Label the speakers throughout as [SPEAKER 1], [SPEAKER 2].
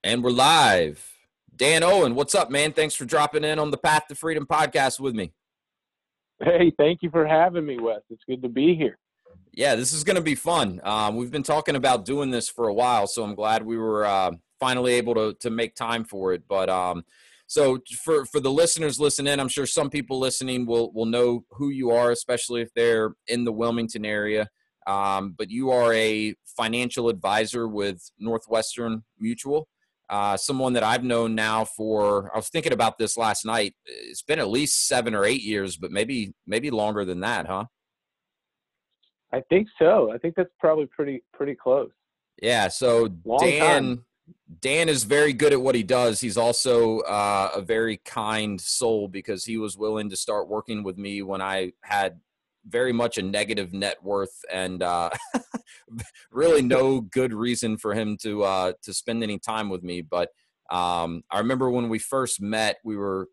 [SPEAKER 1] And we're live. Dan Owen, what's up, man? Thanks for dropping in on the Path to Freedom podcast with me.
[SPEAKER 2] Hey, thank you for having me, Wes. It's good to be here.
[SPEAKER 1] Yeah, this is going to be fun. We've been talking about doing this for a while, so I'm glad we were finally able to make time for it. But so for the listeners listening, I'm sure some people listening will know who you are, especially if they're in the Wilmington area. But you are a financial advisor with Northwestern Mutual. Someone that I've known now for, I was thinking about this last night. It's been at least 7 or 8 years, but maybe longer than that, huh?
[SPEAKER 2] I think so. I think that's probably pretty close.
[SPEAKER 1] Yeah. So Dan is very good at what he does. He's also a very kind soul because he was willing to start working with me when I had very much a negative net worth and really no good reason for him to spend any time with me. But I remember when we first met, we were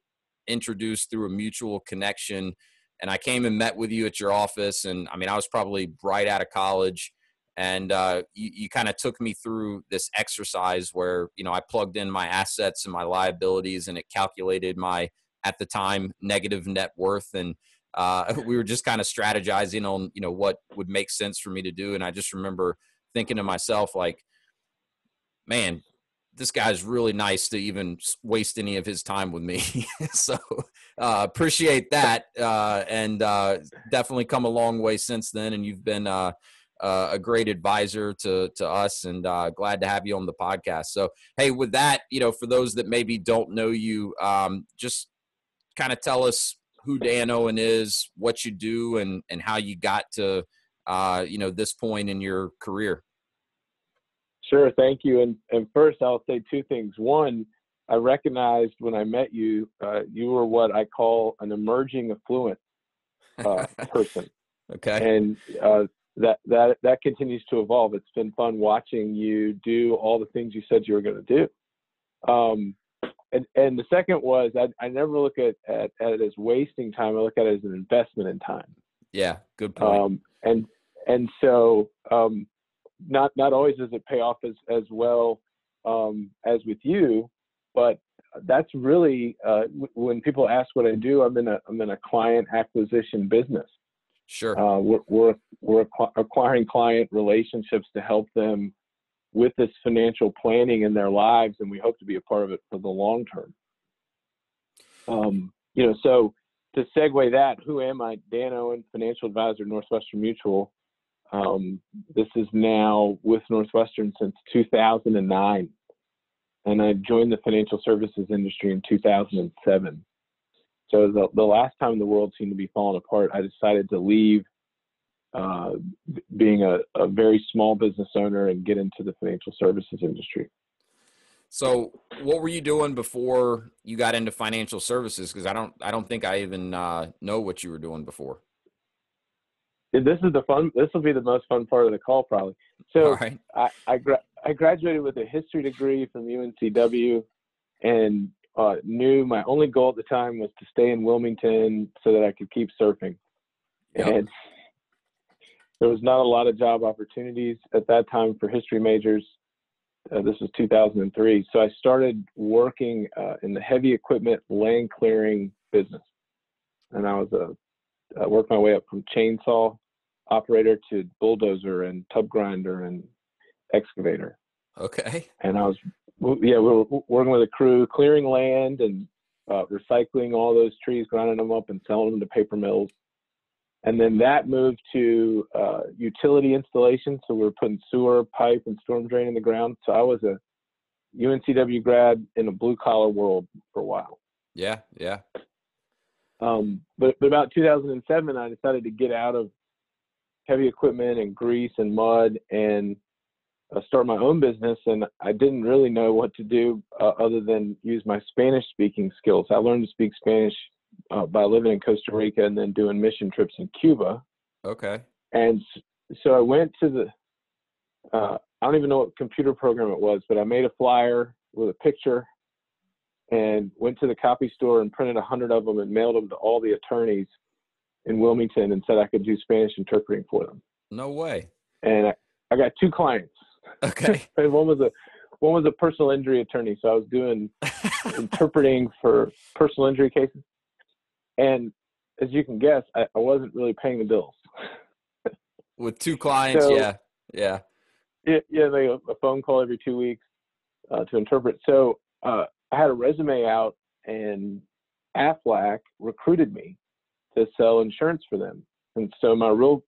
[SPEAKER 1] introduced through a mutual connection, and I came and met with you at your office. And I mean, I was probably right out of college, and you kind of took me through this exercise where, you know, I plugged in my assets and my liabilities, and it calculated my, at the time, negative net worth. And we were just kind of strategizing on, you know, what would make sense for me to do. And I just remember thinking to myself, like, man, this guy's really nice to even waste any of his time with me. So appreciate that. And definitely come a long way since then. And you've been a great advisor to us, and glad to have you on the podcast. So, hey, with that, you know, for those that maybe don't know you, just kind of tell us who Dan Owen is, what you do, and how you got to, you know, this point in your career.
[SPEAKER 2] Sure. Thank you. And first I'll say two things. One, I recognized when I met you, you were what I call an emerging affluent person.
[SPEAKER 1] Okay.
[SPEAKER 2] And that continues to evolve. It's been fun watching you do all the things you said you were going to do. And the second was I never look at it as wasting time. I look at it as an investment in time.
[SPEAKER 1] Yeah, good point.
[SPEAKER 2] And so not always does it pay off as well as with you, but that's really when people ask what I do, I'm in a client acquisition business.
[SPEAKER 1] Sure.
[SPEAKER 2] We're acquiring client relationships to help them with this financial planning in their lives, and we hope to be a part of it for the long term. You know, so to segue that, who am I? Dan Owen, financial advisor, Northwestern Mutual. This is now with Northwestern since 2009, and I joined the financial services industry in 2007. So the last time the world seemed to be falling apart, I decided to leave being a very small business owner and get into the financial services industry.
[SPEAKER 1] So what were you doing before you got into financial services? Because I don't think I even know what you were doing before.
[SPEAKER 2] This will be the most fun part of the call, probably. So
[SPEAKER 1] right.
[SPEAKER 2] I graduated with a history degree from UNCW, and knew my only goal at the time was to stay in Wilmington so that I could keep surfing.
[SPEAKER 1] Yep.
[SPEAKER 2] And there was not a lot of job opportunities at that time for history majors. This was 2003. So I started working in the heavy equipment land clearing business. And I worked my way up from chainsaw operator to bulldozer and tub grinder and excavator.
[SPEAKER 1] Okay.
[SPEAKER 2] And we were working with a crew, clearing land and recycling all those trees, grinding them up and selling them to paper mills. And then that moved to utility installation. So we were putting sewer, pipe, and storm drain in the ground. So I was a UNCW grad in a blue collar world for a while.
[SPEAKER 1] Yeah, yeah.
[SPEAKER 2] But about 2007, I decided to get out of heavy equipment and grease and mud and start my own business. And I didn't really know what to do other than use my Spanish speaking skills. I learned to speak Spanish by living in Costa Rica and then doing mission trips in Cuba.
[SPEAKER 1] Okay.
[SPEAKER 2] And so I went to I don't even know what computer program it was, but I made a flyer with a picture and went to the copy store and printed 100 of them and mailed them to all the attorneys in Wilmington and said I could do Spanish interpreting for them.
[SPEAKER 1] No way.
[SPEAKER 2] And I got 2 clients.
[SPEAKER 1] Okay.
[SPEAKER 2] One was one was a personal injury attorney. So I was doing interpreting for personal injury cases. And as you can guess, I wasn't really paying the bills.
[SPEAKER 1] With 2 clients,
[SPEAKER 2] So,
[SPEAKER 1] yeah.
[SPEAKER 2] Yeah, like a phone call every 2 weeks to interpret. So I had a resume out, and Aflac recruited me to sell insurance for them. And so my real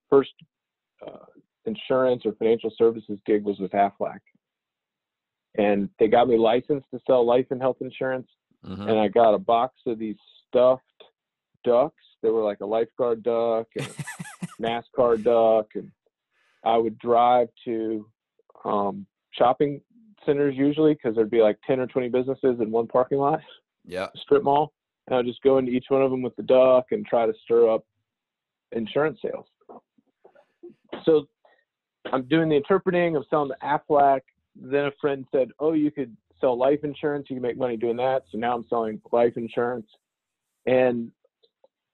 [SPEAKER 2] first insurance or financial services gig was with Aflac. And they got me licensed to sell life and health insurance.
[SPEAKER 1] Mm-hmm.
[SPEAKER 2] And I got a box of these stuffed ducks. They were like a lifeguard duck and a NASCAR duck. And I would drive to shopping centers usually, because there'd be like 10 or 20 businesses in one parking lot.
[SPEAKER 1] Yeah.
[SPEAKER 2] Strip mall. And I'd just go into each one of them with the duck and try to stir up insurance sales. So I'm doing the interpreting, I'm selling to Aflac. Then a friend said, oh, you could sell life insurance. You can make money doing that. So now I'm selling life insurance. And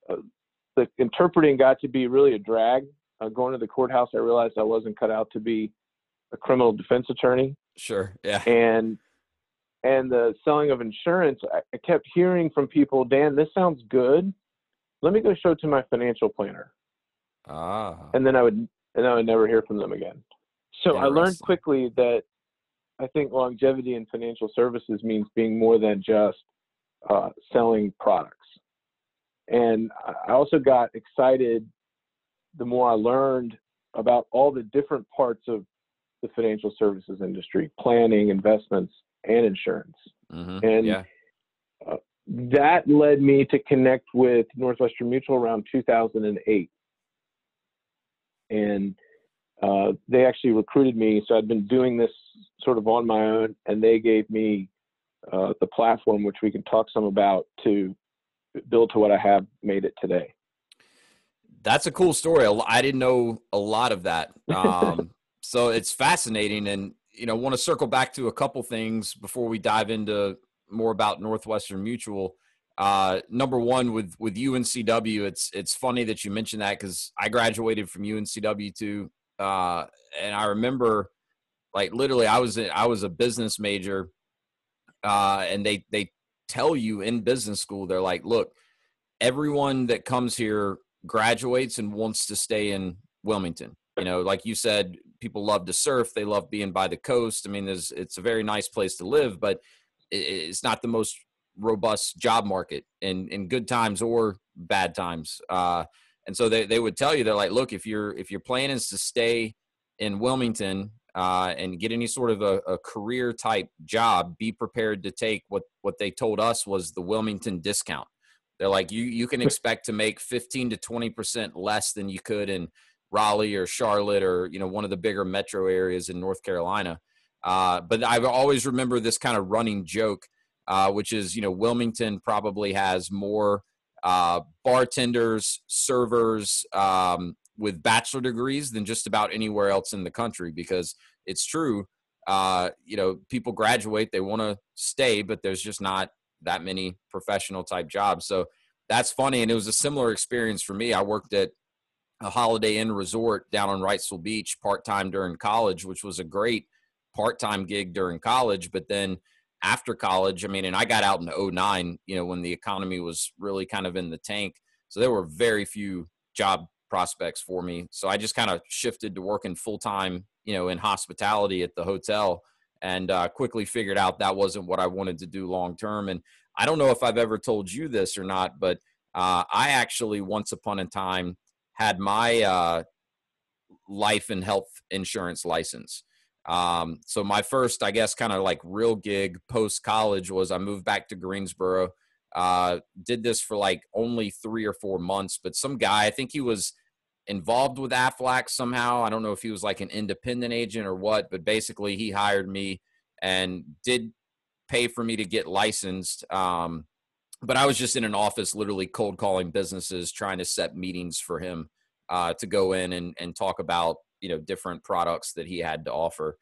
[SPEAKER 2] the interpreting got to be really a drag. Going to the courthouse, I realized I wasn't cut out to be a criminal defense attorney.
[SPEAKER 1] Sure, yeah.
[SPEAKER 2] And the selling of insurance, I kept hearing from people, Dan, this sounds good. Let me go show it to my financial planner. And then I would never hear from them again. So I learned quickly that I think longevity in financial services means being more than just selling products. And I also got excited the more I learned about all the different parts of the financial services industry: planning, investments, and insurance.
[SPEAKER 1] Mm-hmm.
[SPEAKER 2] And that led me to connect with Northwestern Mutual around 2008. And they actually recruited me. So I'd been doing this sort of on my own, and they gave me the platform, which we can talk some about, to build to what I have made it today.
[SPEAKER 1] That's a cool story. I didn't know a lot of that. So it's fascinating. And, want to circle back to a couple things before we dive into more about Northwestern Mutual. Number one, with UNCW, it's funny that you mentioned that, because I graduated from UNCW too. And I remember, like, literally I was a business major, and they tell you in business school, they're like, look, everyone that comes here graduates and wants to stay in Wilmington. Like you said, people love to surf. They love being by the coast. I mean, it's a very nice place to live, but it's not the most robust job market in good times or bad times. And so they would tell you, they're like, look, if your plan is to stay in Wilmington and get any sort of a career type job, be prepared to take what they told us was the Wilmington discount. They're like, you can expect to make 15 to 20% less than you could in Raleigh or Charlotte or, one of the bigger metro areas in North Carolina. But I always remember this kind of running joke, which is, Wilmington probably has more bartenders, servers with bachelor degrees than just about anywhere else in the country, because it's true. People graduate, they want to stay, but there's just not that many professional type jobs. So that's funny. And it was a similar experience for me. I worked at a Holiday Inn resort down on Wrightsville Beach part-time during college, which was a great part-time gig during college. But then after college, and I got out in 2009, when the economy was really kind of in the tank. So there were very few job prospects for me. So I just kind of shifted to working full-time, in hospitality at the hotel, and quickly figured out that wasn't what I wanted to do long-term. And I don't know if I've ever told you this or not, but I actually once upon a time had my life and health insurance license. So my first, I guess, kind of like real gig post-college was I moved back to Greensboro, did this for like only 3 or 4 months, but some guy, I think he was involved with Aflac somehow. I don't know if he was like an independent agent or what, but basically he hired me and did pay for me to get licensed. But I was just in an office, literally cold calling businesses, trying to set meetings for him to go in and talk about, different products that he had to offer.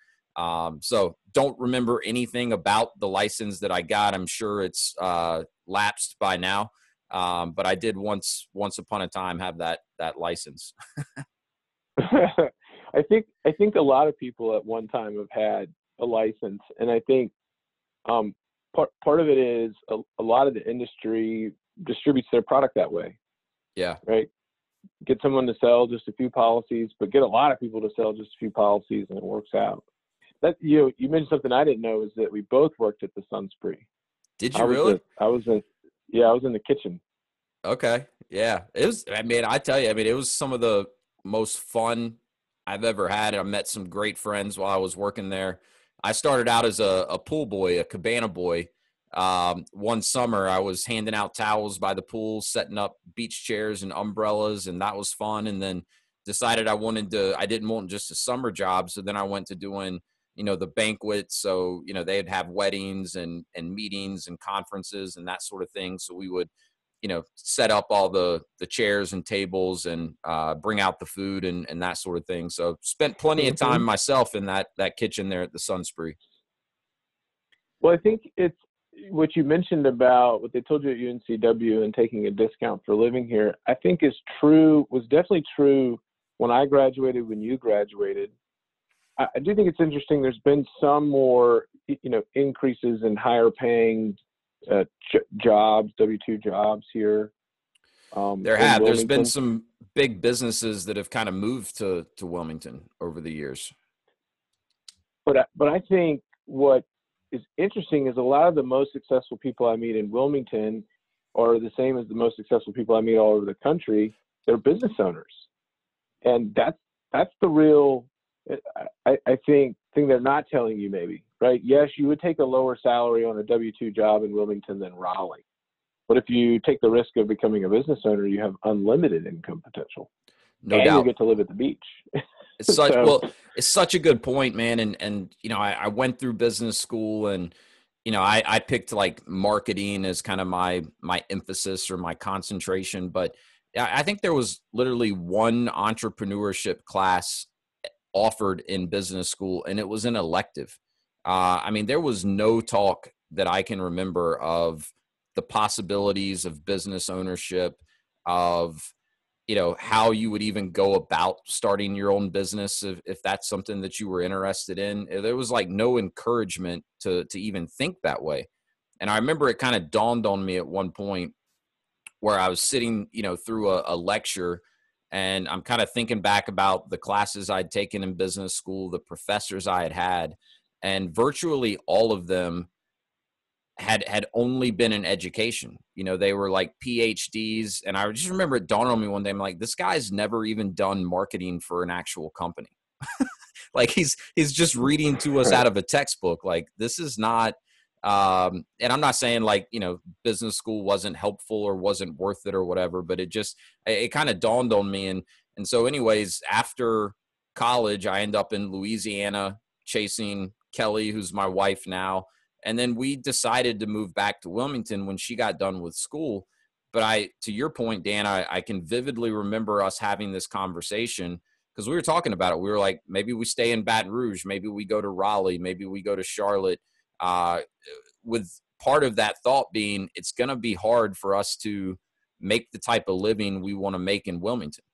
[SPEAKER 1] So don't remember anything about the license that I got. I'm sure it's lapsed by now. But I did once upon a time have that license.
[SPEAKER 2] I think a lot of people at one time have had a license. And I think part of it is a lot of the industry distributes their product that way.
[SPEAKER 1] Yeah.
[SPEAKER 2] Right. Get someone to sell just a few policies, but get a lot of people to sell just a few policies, and it works out. That you mentioned something I didn't know, is that we both worked at the Sunspree.
[SPEAKER 1] Did you really?
[SPEAKER 2] I was in the kitchen.
[SPEAKER 1] Okay. Yeah. It was, I mean, I tell you, I mean, it was some of the most fun I've ever had. I met some great friends while I was working there. I started out as a pool boy, a cabana boy. One summer I was handing out towels by the pool, setting up beach chairs and umbrellas, and that was fun. And then decided I didn't want just a summer job. So then I went to doing, the banquets. So, they'd have weddings and meetings and conferences and that sort of thing. So we would, set up all the chairs and tables and bring out the food and that sort of thing. So spent plenty of time myself in that kitchen there at the Sunspree.
[SPEAKER 2] Well, I think it's what you mentioned about what they told you at UNCW and taking a discount for living here, I think was definitely true when I graduated, when you graduated. I do think it's interesting. There's been some more, increases in higher paying jobs, W-2 jobs here.
[SPEAKER 1] There's been some big businesses that have kind of moved to Wilmington over the years.
[SPEAKER 2] But I think what is interesting is a lot of the most successful people I meet in Wilmington are the same as the most successful people I meet all over the country. They're business owners. And that's the real, I think, thing they're not telling you maybe, right? Yes, you would take a lower salary on a W-2 job in Wilmington than Raleigh. But if you take the risk of becoming a business owner, you have unlimited income potential.
[SPEAKER 1] No doubt.
[SPEAKER 2] You get to live at the beach.
[SPEAKER 1] It's such a good point, man. And I went through business school, and I picked like marketing as kind of my emphasis or my concentration. But I think there was literally one entrepreneurship class offered in business school, and it was an elective. There was no talk that I can remember of the possibilities of business ownership, of how you would even go about starting your own business if that's something that you were interested in. There was like no encouragement to even think that way. And I remember it kind of dawned on me at one point where I was sitting, through a lecture, and I'm kind of thinking back about the classes I'd taken in business school, the professors I had, and virtually all of them had only been in education. They were like PhDs. And I just remember it dawned on me one day, I'm like, this guy's never even done marketing for an actual company. Like he's just reading to us out of a textbook. Like this is not, and I'm not saying like, business school wasn't helpful or wasn't worth it or whatever, but it kind of dawned on me. And so anyways, after college, I end up in Louisiana chasing Kelly, who's my wife now. And then we decided to move back to Wilmington when she got done with school. But to your point, Dan, I can vividly remember us having this conversation because we were talking about it. We were like, maybe we stay in Baton Rouge, maybe we go to Raleigh, maybe we go to Charlotte, with part of that thought being it's going to be hard for us to make the type of living we want to make in Wilmington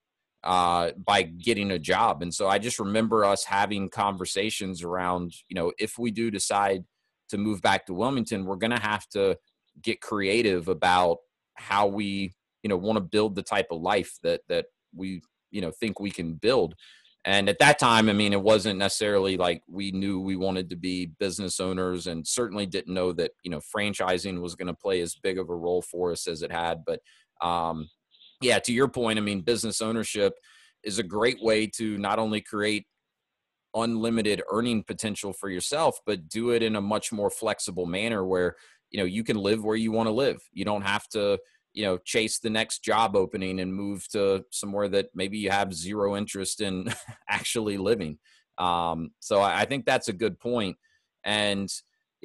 [SPEAKER 1] by getting a job. And so I just remember us having conversations around, if we do decide to move back to Wilmington, we're going to have to get creative about how we, want to build the type of life that we, think we can build. And at that time, it wasn't necessarily like we knew we wanted to be business owners, and certainly didn't know that, franchising was going to play as big of a role for us as it had. But yeah, to your point, business ownership is a great way to not only create unlimited earning potential for yourself, but do it in a much more flexible manner where, you can live where you want to live. You don't have to, chase the next job opening and move to somewhere that maybe you have zero interest in actually living. So I think that's a good point. And,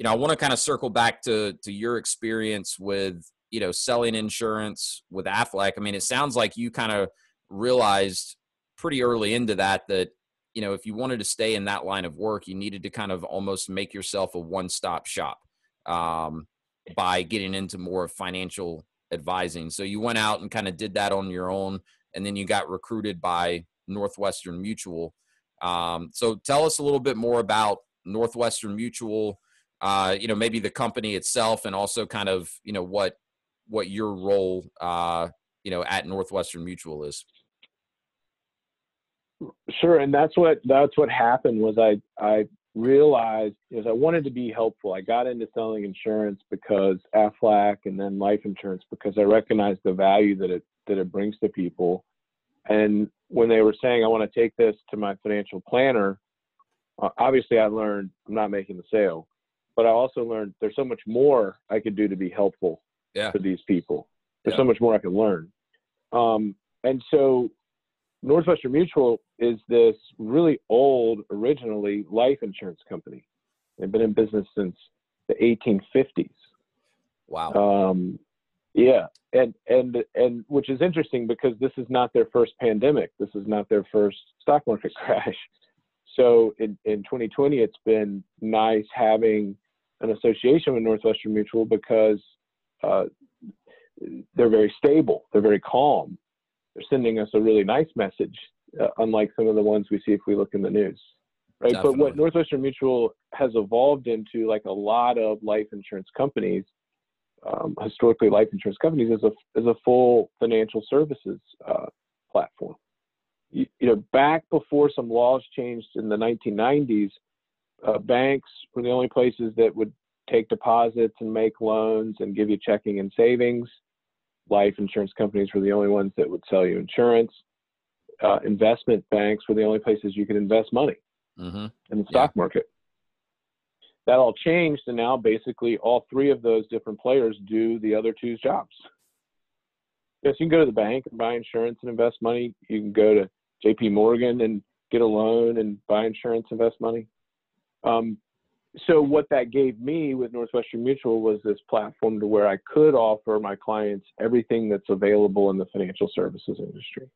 [SPEAKER 1] I want to kind of circle back to your experience with, selling insurance with Aflac. It sounds like you kind of realized pretty early into that, if you wanted to stay in that line of work, you needed to kind of almost make yourself a one-stop shop by getting into more financial advising. So you went out and kind of did that on your own, and then you got recruited by Northwestern Mutual. So tell us a little bit more about, Northwestern Mutual, maybe the company itself, and also kind of, what your role, at Northwestern Mutual is.
[SPEAKER 2] Sure. And that's what happened was I realized is I wanted to be helpful. I got into selling insurance because Aflac, and then life insurance because I recognized the value that it brings to people. And when they were saying, I want to take this to my financial planner, obviously I learned I'm not making the sale, but I also learned there's so much more I could do to be helpful to these people. There's so much more I could learn. And so Northwestern Mutual is this really old, originally life insurance company. They've been in business since the 1850s.
[SPEAKER 1] Wow.
[SPEAKER 2] Yeah. And which is interesting because this is not their first pandemic. This is not their first stock market crash. So in 2020, it's been nice having an association with Northwestern Mutual because they're very stable. They're very calm. They're sending us a really nice message, unlike some of the ones we see if we look in the news, right?
[SPEAKER 1] Definitely.
[SPEAKER 2] But what Northwestern Mutual has evolved into, like a lot of life insurance companies, historically life insurance companies, is a full financial services platform. Back before some laws changed in the 1990s, banks were the only places that would take deposits and make loans and give you checking and savings. Life insurance companies were the only ones that would sell you insurance. Investment banks were the only places you could invest money in the stock market. That all changed, and now basically all three of those different players do the other two's jobs. Yes, you can go to the bank and buy insurance and invest money. You can go to JP Morgan and get a loan and buy insurance, invest money. So what that gave me with Northwestern Mutual was this platform to where I could offer my clients everything that's available in the financial services industry.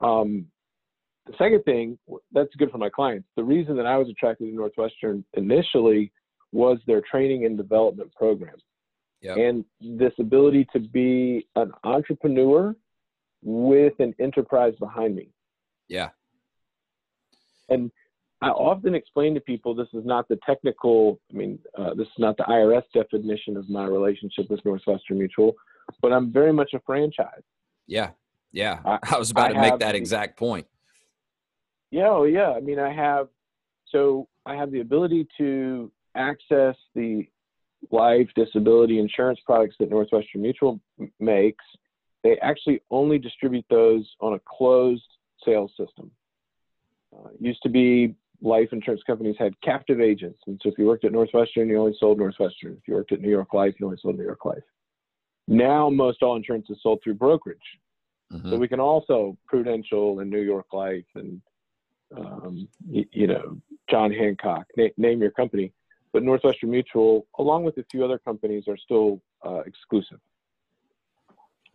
[SPEAKER 2] The second thing that's good for my clients, the reason that I was attracted to Northwestern initially was their training and development program. Yep. And this ability to be an entrepreneur with an enterprise behind me.
[SPEAKER 1] Yeah.
[SPEAKER 2] And I often explain to people, this is not the technical, this is not the IRS definition of my relationship with Northwestern Mutual, but I'm very much a franchise.
[SPEAKER 1] Yeah. Yeah. I was about to make that exact point.
[SPEAKER 2] Yeah. Oh, yeah. I have the ability to access the life, disability insurance products that Northwestern Mutual makes. They actually only distribute those on a closed sales system. Used to be life insurance companies had captive agents. And so if you worked at Northwestern, you only sold Northwestern. If you worked at New York Life, you only sold New York Life. Now, most all insurance is sold through brokerage. So we can also Prudential and New York Life and, John Hancock, name your company. But Northwestern Mutual, along with a few other companies, are still exclusive.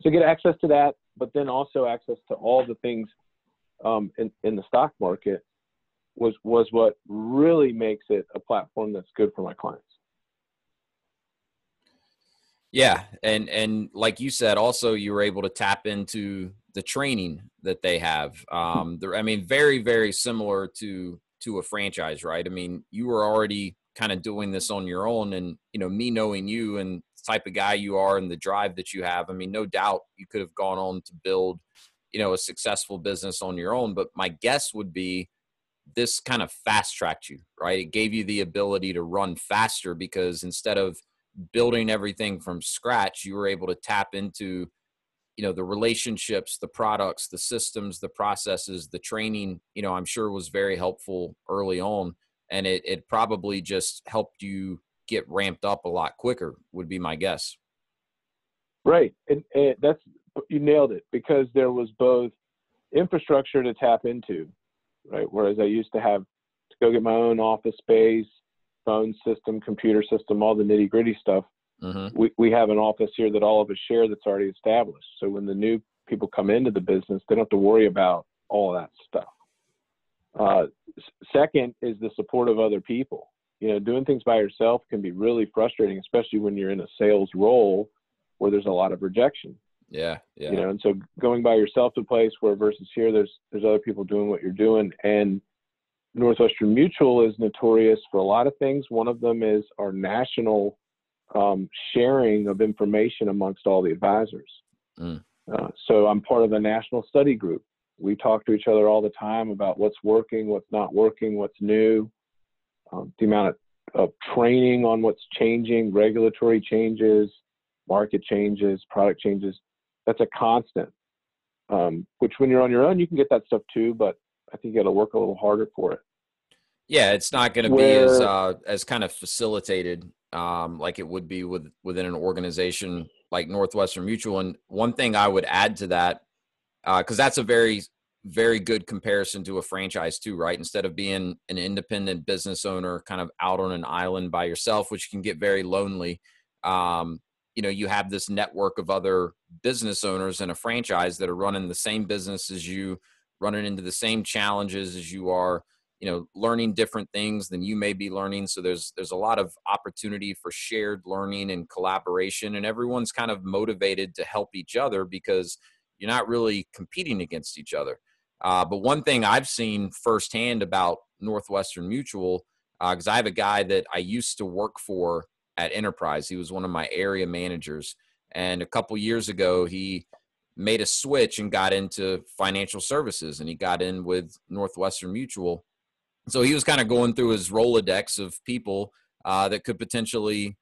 [SPEAKER 2] So get access to that, but then also access to all the things in the stock market was what really makes it a platform that's good for my clients.
[SPEAKER 1] Yeah. And like you said, also you were able to tap into the training that they have. Very, very similar to a franchise, right? You were already kind of doing this on your own, and, me knowing you and the type of guy you are and the drive that you have, no doubt you could have gone on to build, a successful business on your own. But my guess would be this kind of fast tracked you, right? It gave you the ability to run faster because instead of building everything from scratch, you were able to tap into, the relationships, the products, the systems, the processes, the training, I'm sure was very helpful early on. And it probably just helped you get ramped up a lot quicker, would be my guess.
[SPEAKER 2] Right. And you nailed it, because there was both infrastructure to tap into, right? Whereas I used to have to go get my own office space, phone system, computer system, all the nitty gritty stuff. We have an office here that all of us share that's already established. So when the new people come into the business, they don't have to worry about all that stuff. Second is the support of other people. Doing things by yourself can be really frustrating, especially when you're in a sales role where there's a lot of rejection.
[SPEAKER 1] Yeah.
[SPEAKER 2] And so going by yourself to a place where versus here, there's other people doing what you're doing. And Northwestern Mutual is notorious for a lot of things. One of them is our national sharing of information amongst all the advisors. So I'm part of a national study group. We talk to each other all the time about what's working, what's not working, what's new, the amount of training on what's changing, regulatory changes, market changes, product changes. That's a constant, which when you're on your own, you can get that stuff too, but I think you got to work a little harder for it.
[SPEAKER 1] Yeah, it's not going to be as kind of facilitated like it would be within an organization like Northwestern Mutual. And one thing I would add to that, because that's a very, very good comparison to a franchise too, right? Instead of being an independent business owner kind of out on an island by yourself, which can get very lonely, you have this network of other business owners in a franchise that are running the same business as you, running into the same challenges as you are, learning different things than you may be learning. So there's a lot of opportunity for shared learning and collaboration, and everyone's kind of motivated to help each other because you're not really competing against each other. But one thing I've seen firsthand about Northwestern Mutual, because I have a guy that I used to work for at Enterprise. He was one of my area managers. And a couple years ago, he made a switch and got into financial services, and he got in with Northwestern Mutual. So he was kind of going through his Rolodex of people that could potentially,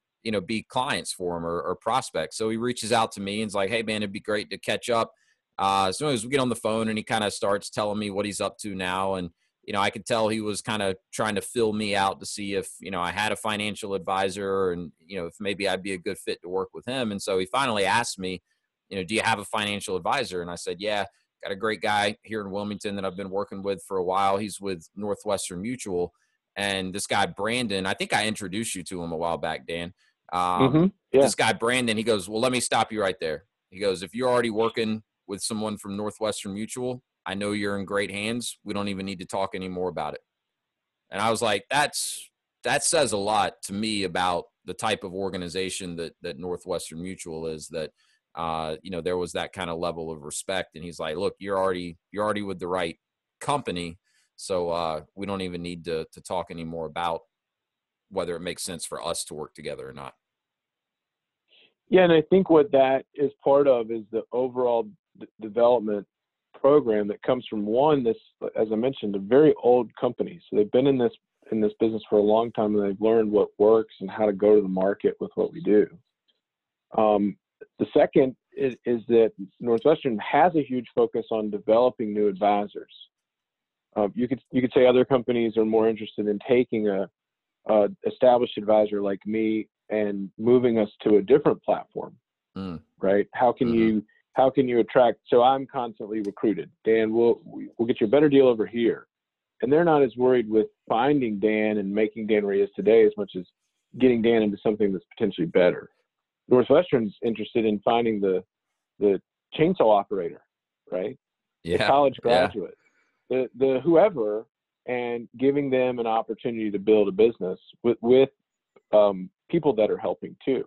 [SPEAKER 1] be clients for him or prospects. So he reaches out to me and is like, hey, man, it'd be great to catch up. So as we get on the phone, and he kind of starts telling me what he's up to now. And, I could tell he was kind of trying to fill me out to see if, I had a financial advisor and, if maybe I'd be a good fit to work with him. And so he finally asked me, do you have a financial advisor? And I said, yeah, got a great guy here in Wilmington that I've been working with for a while. He's with Northwestern Mutual. And this guy, Brandon, I think I introduced you to him a while back, Dan.
[SPEAKER 2] Yeah.
[SPEAKER 1] This guy, Brandon, he goes, well, let me stop you right there. He goes, if you're already working with someone from Northwestern Mutual, I know you're in great hands. We don't even need to talk anymore about it. And I was like, that says a lot to me about the type of organization that Northwestern Mutual is, that, there was that kind of level of respect. And he's like, look, you're already with the right company. So we don't even need to talk anymore about whether it makes sense for us to work together or not.
[SPEAKER 2] Yeah. And I think what that is part of is the overall development program that comes from this, as I mentioned, a very old company. So they've been in this business for a long time, and they've learned what works and how to go to the market with what we do. The second is that Northwestern has a huge focus on developing new advisors. You could say other companies are more interested in taking a established advisor like me and moving us to a different platform, right? How can you attract? So I'm constantly recruited. Dan, we'll get you a better deal over here. And they're not as worried with finding Dan and making Dan where he is today as much as getting Dan into something that's potentially better. Northwestern's interested in finding the chainsaw operator, right?
[SPEAKER 1] Yeah.
[SPEAKER 2] The college graduate, the whoever, and giving them an opportunity to build a business with people that are helping too.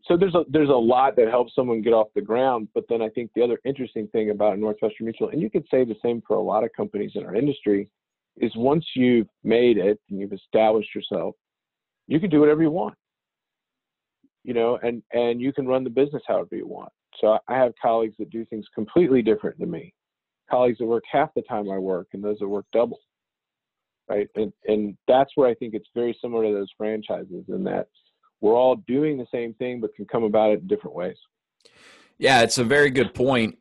[SPEAKER 2] So there's a lot that helps someone get off the ground. But then I think the other interesting thing about Northwestern Mutual, and you could say the same for a lot of companies in our industry, is once you've made it and you've established yourself, you can do whatever you want, and you can run the business however you want. So I have colleagues that do things completely different than me, colleagues that work half the time I work and those that work double, right? And that's where I think it's very similar to those franchises, in that we're all doing the same thing, but can come about it in different ways.
[SPEAKER 1] Yeah, it's a very good point.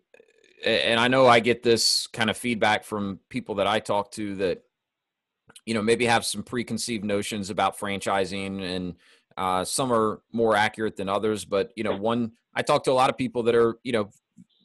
[SPEAKER 1] And I know I get this kind of feedback from people that I talk to that, maybe have some preconceived notions about franchising, and some are more accurate than others. But, I talk to a lot of people that are,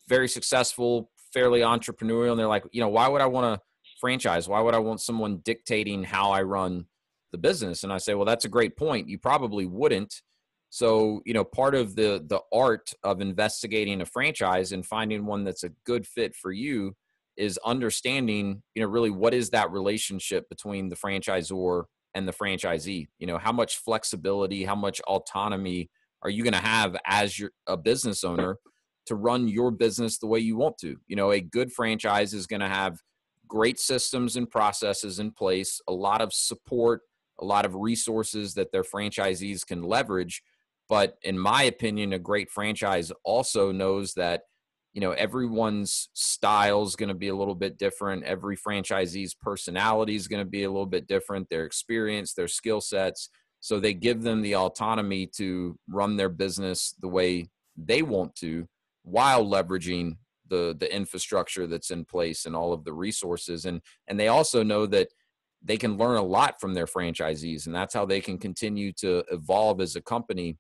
[SPEAKER 1] very successful, fairly entrepreneurial, and they're like, why would I want to franchise? Why would I want someone dictating how I run the business? And I say, well, that's a great point. You probably wouldn't. So, part of the art of investigating a franchise and finding one that's a good fit for you is understanding, really what is that relationship between the franchisor and the franchisee? How much flexibility, how much autonomy are you going to have as a business owner to run your business the way you want to? A good franchise is going to have great systems and processes in place, a lot of support, a lot of resources that their franchisees can leverage. But in my opinion, a great franchise also knows that, everyone's style is going to be a little bit different. Every franchisee's personality is going to be a little bit different, their experience, their skill sets. So they give them the autonomy to run their business the way they want to, while leveraging the infrastructure that's in place and all of the resources. And they also know that they can learn a lot from their franchisees, and that's how they can continue to evolve as a company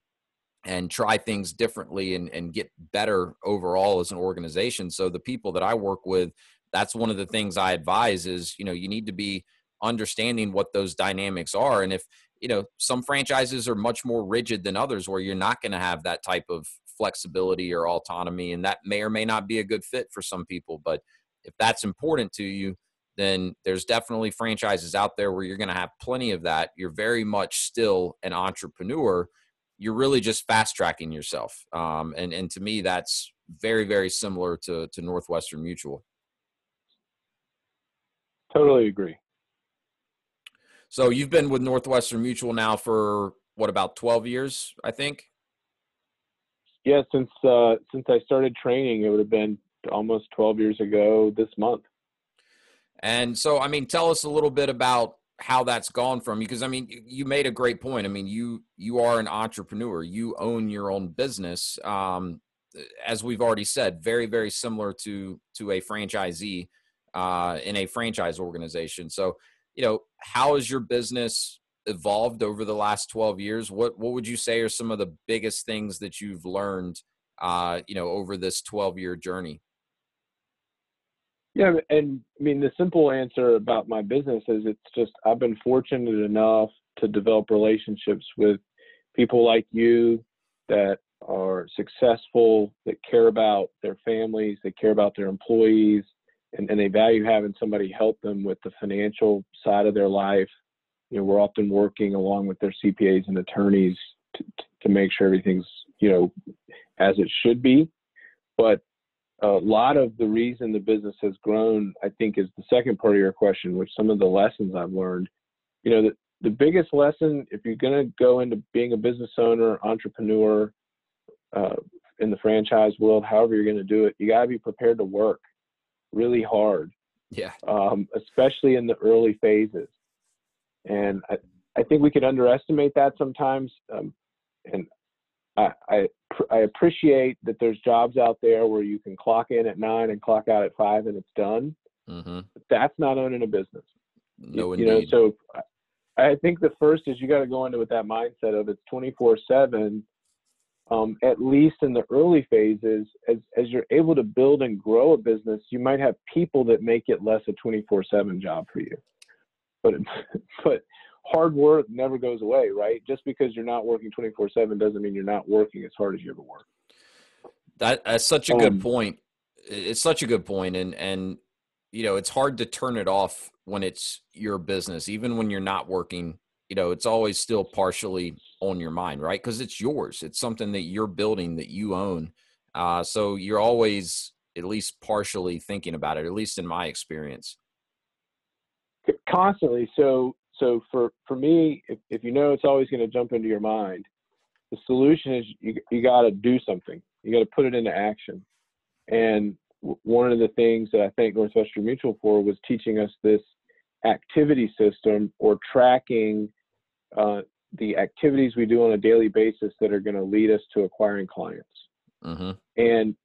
[SPEAKER 1] and try things differently and get better overall as an organization. So the people that I work with, that's one of the things I advise is, you need to be understanding what those dynamics are. And if, some franchises are much more rigid than others, where you're not going to have that type of flexibility or autonomy, and that may or may not be a good fit for some people. But if that's important to you, then there's definitely franchises out there where you're going to have plenty of that. You're very much still an entrepreneur. You're really just fast tracking yourself. And to me, that's very, very similar to Northwestern Mutual.
[SPEAKER 2] Totally agree.
[SPEAKER 1] So you've been with Northwestern Mutual now for what, about 12 years, I think?
[SPEAKER 2] Yeah, since I started training, it would have been almost 12 years ago this month.
[SPEAKER 1] And so, tell us a little bit about how that's gone from you, because you made a great point. You are an entrepreneur. You own your own business. As we've already said, very, very similar to a franchisee in a franchise organization. So, how has your business evolved over the last 12 years? What would you say are some of the biggest things that you've learned, over this 12-year journey?
[SPEAKER 2] Yeah, and the simple answer about my business is it's just I've been fortunate enough to develop relationships with people like you that are successful, that care about their families, that care about their employees, and they value having somebody help them with the financial side of their life. We're often working along with their CPAs and attorneys to make sure everything's, as it should be. But a lot of the reason the business has grown, I think, is the second part of your question, which some of the lessons I've learned. The biggest lesson, if you're going to go into being a business owner, entrepreneur, in the franchise world, however you're going to do it, you got to be prepared to work really hard.
[SPEAKER 1] Yeah.
[SPEAKER 2] Especially in the early phases. And I think we could underestimate that sometimes. And I appreciate that there's jobs out there where you can clock in at 9 and clock out at 5 and it's done.
[SPEAKER 1] Mm-hmm.
[SPEAKER 2] But that's not owning a business.
[SPEAKER 1] No, indeed.
[SPEAKER 2] So I think the first is you got to go into with that mindset of it's 24/7. At least in the early phases, as you're able to build and grow a business, you might have people that make it less a 24/7 job for you. But hard work never goes away, right? Just because you're not working 24/7 doesn't mean you're not working as hard as you ever work.
[SPEAKER 1] That's such a good point. It's such a good point. And it's hard to turn it off when it's your business. Even when you're not working, it's always still partially on your mind, right? Because it's yours. It's something that you're building, that you own. So you're always at least partially thinking about it, at least in my experience.
[SPEAKER 2] Constantly. So for me, if it's always going to jump into your mind, the solution is you got to do something. You got to put it into action. And one of the things that I thank Northwestern Mutual for was teaching us this activity system, or tracking the activities we do on a daily basis that are going to lead us to acquiring clients.
[SPEAKER 1] Mm-hmm.
[SPEAKER 2] And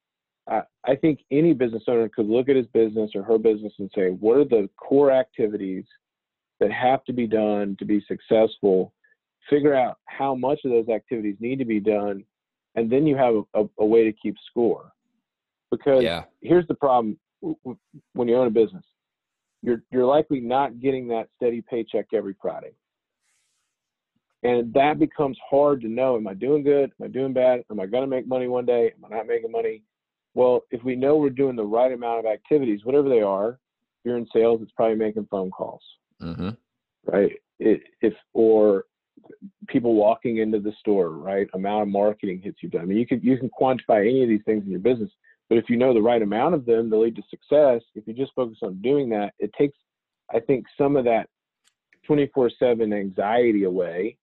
[SPEAKER 2] I think any business owner could look at his business or her business and say, what are the core activities that have to be done to be successful? Figure out how much of those activities need to be done, and then you have a way to keep score. Because Here's the problem when you own a business. You're likely not getting that steady paycheck every Friday. And that becomes hard to know. Am I doing good? Am I doing bad? Am I going to make money one day? Am I not making money? Well, if we know we're doing the right amount of activities, whatever they are, if you're in sales, it's probably making phone calls,
[SPEAKER 1] mm-hmm.
[SPEAKER 2] right? Or people walking into the store, right? Amount of marketing hits you've done. You can quantify any of these things in your business. But if you know the right amount of them, they'll lead to success. If you just focus on doing that, it takes, I think, some of that 24/7 anxiety away,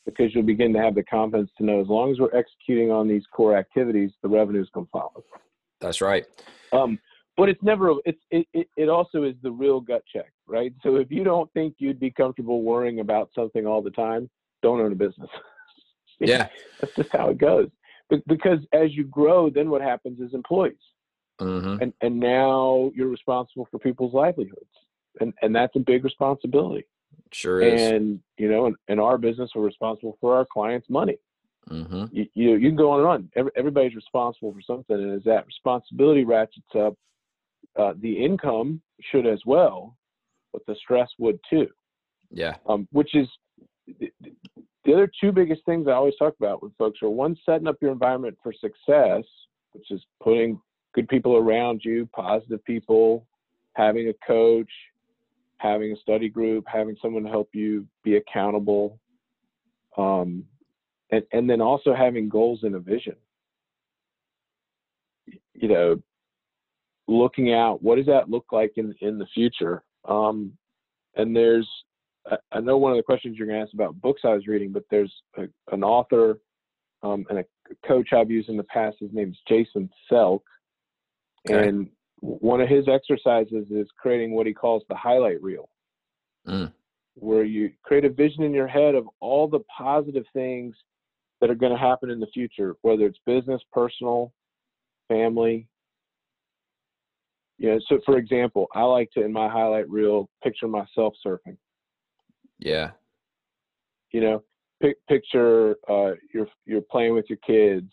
[SPEAKER 2] because you'll begin to have the confidence to know as long as we're executing on these core activities, the revenues can follow.
[SPEAKER 1] That's right.
[SPEAKER 2] But it's never, it also is the real gut check, right? So if you don't think you'd be comfortable worrying about something all the time, don't own a business.
[SPEAKER 1] Yeah.
[SPEAKER 2] That's just how it goes. Because as you grow, then what happens is employees.
[SPEAKER 1] Mm-hmm.
[SPEAKER 2] And now you're responsible for people's livelihoods. And that's a big responsibility.
[SPEAKER 1] Sure is.
[SPEAKER 2] And, you know, in our business, we're responsible for our clients' money.
[SPEAKER 1] Mm-hmm.
[SPEAKER 2] You can go on and on. Everybody's responsible for something. And as that responsibility ratchets up, the income should as well, but the stress would too.
[SPEAKER 1] Yeah.
[SPEAKER 2] Which is the other two biggest things I always talk about with folks are, one, setting up your environment for success, which is putting good people around you, positive people, having a coach, having a study group, having someone to help you be accountable. And then also having goals and a vision. You know, looking out, what does that look like in the future? And there's, I know one of the questions you're going to ask about books I was reading, but there's an author and a coach I've used in the past. His name is Jason Selk. Okay. And one of his exercises is creating what he calls the highlight reel, where you create a vision in your head of all the positive things that are going to happen in the future, whether it's business, personal, family. Yeah. So for example, I like to, in my highlight reel, picture myself surfing. Yeah. You know, picture you're playing with your kids,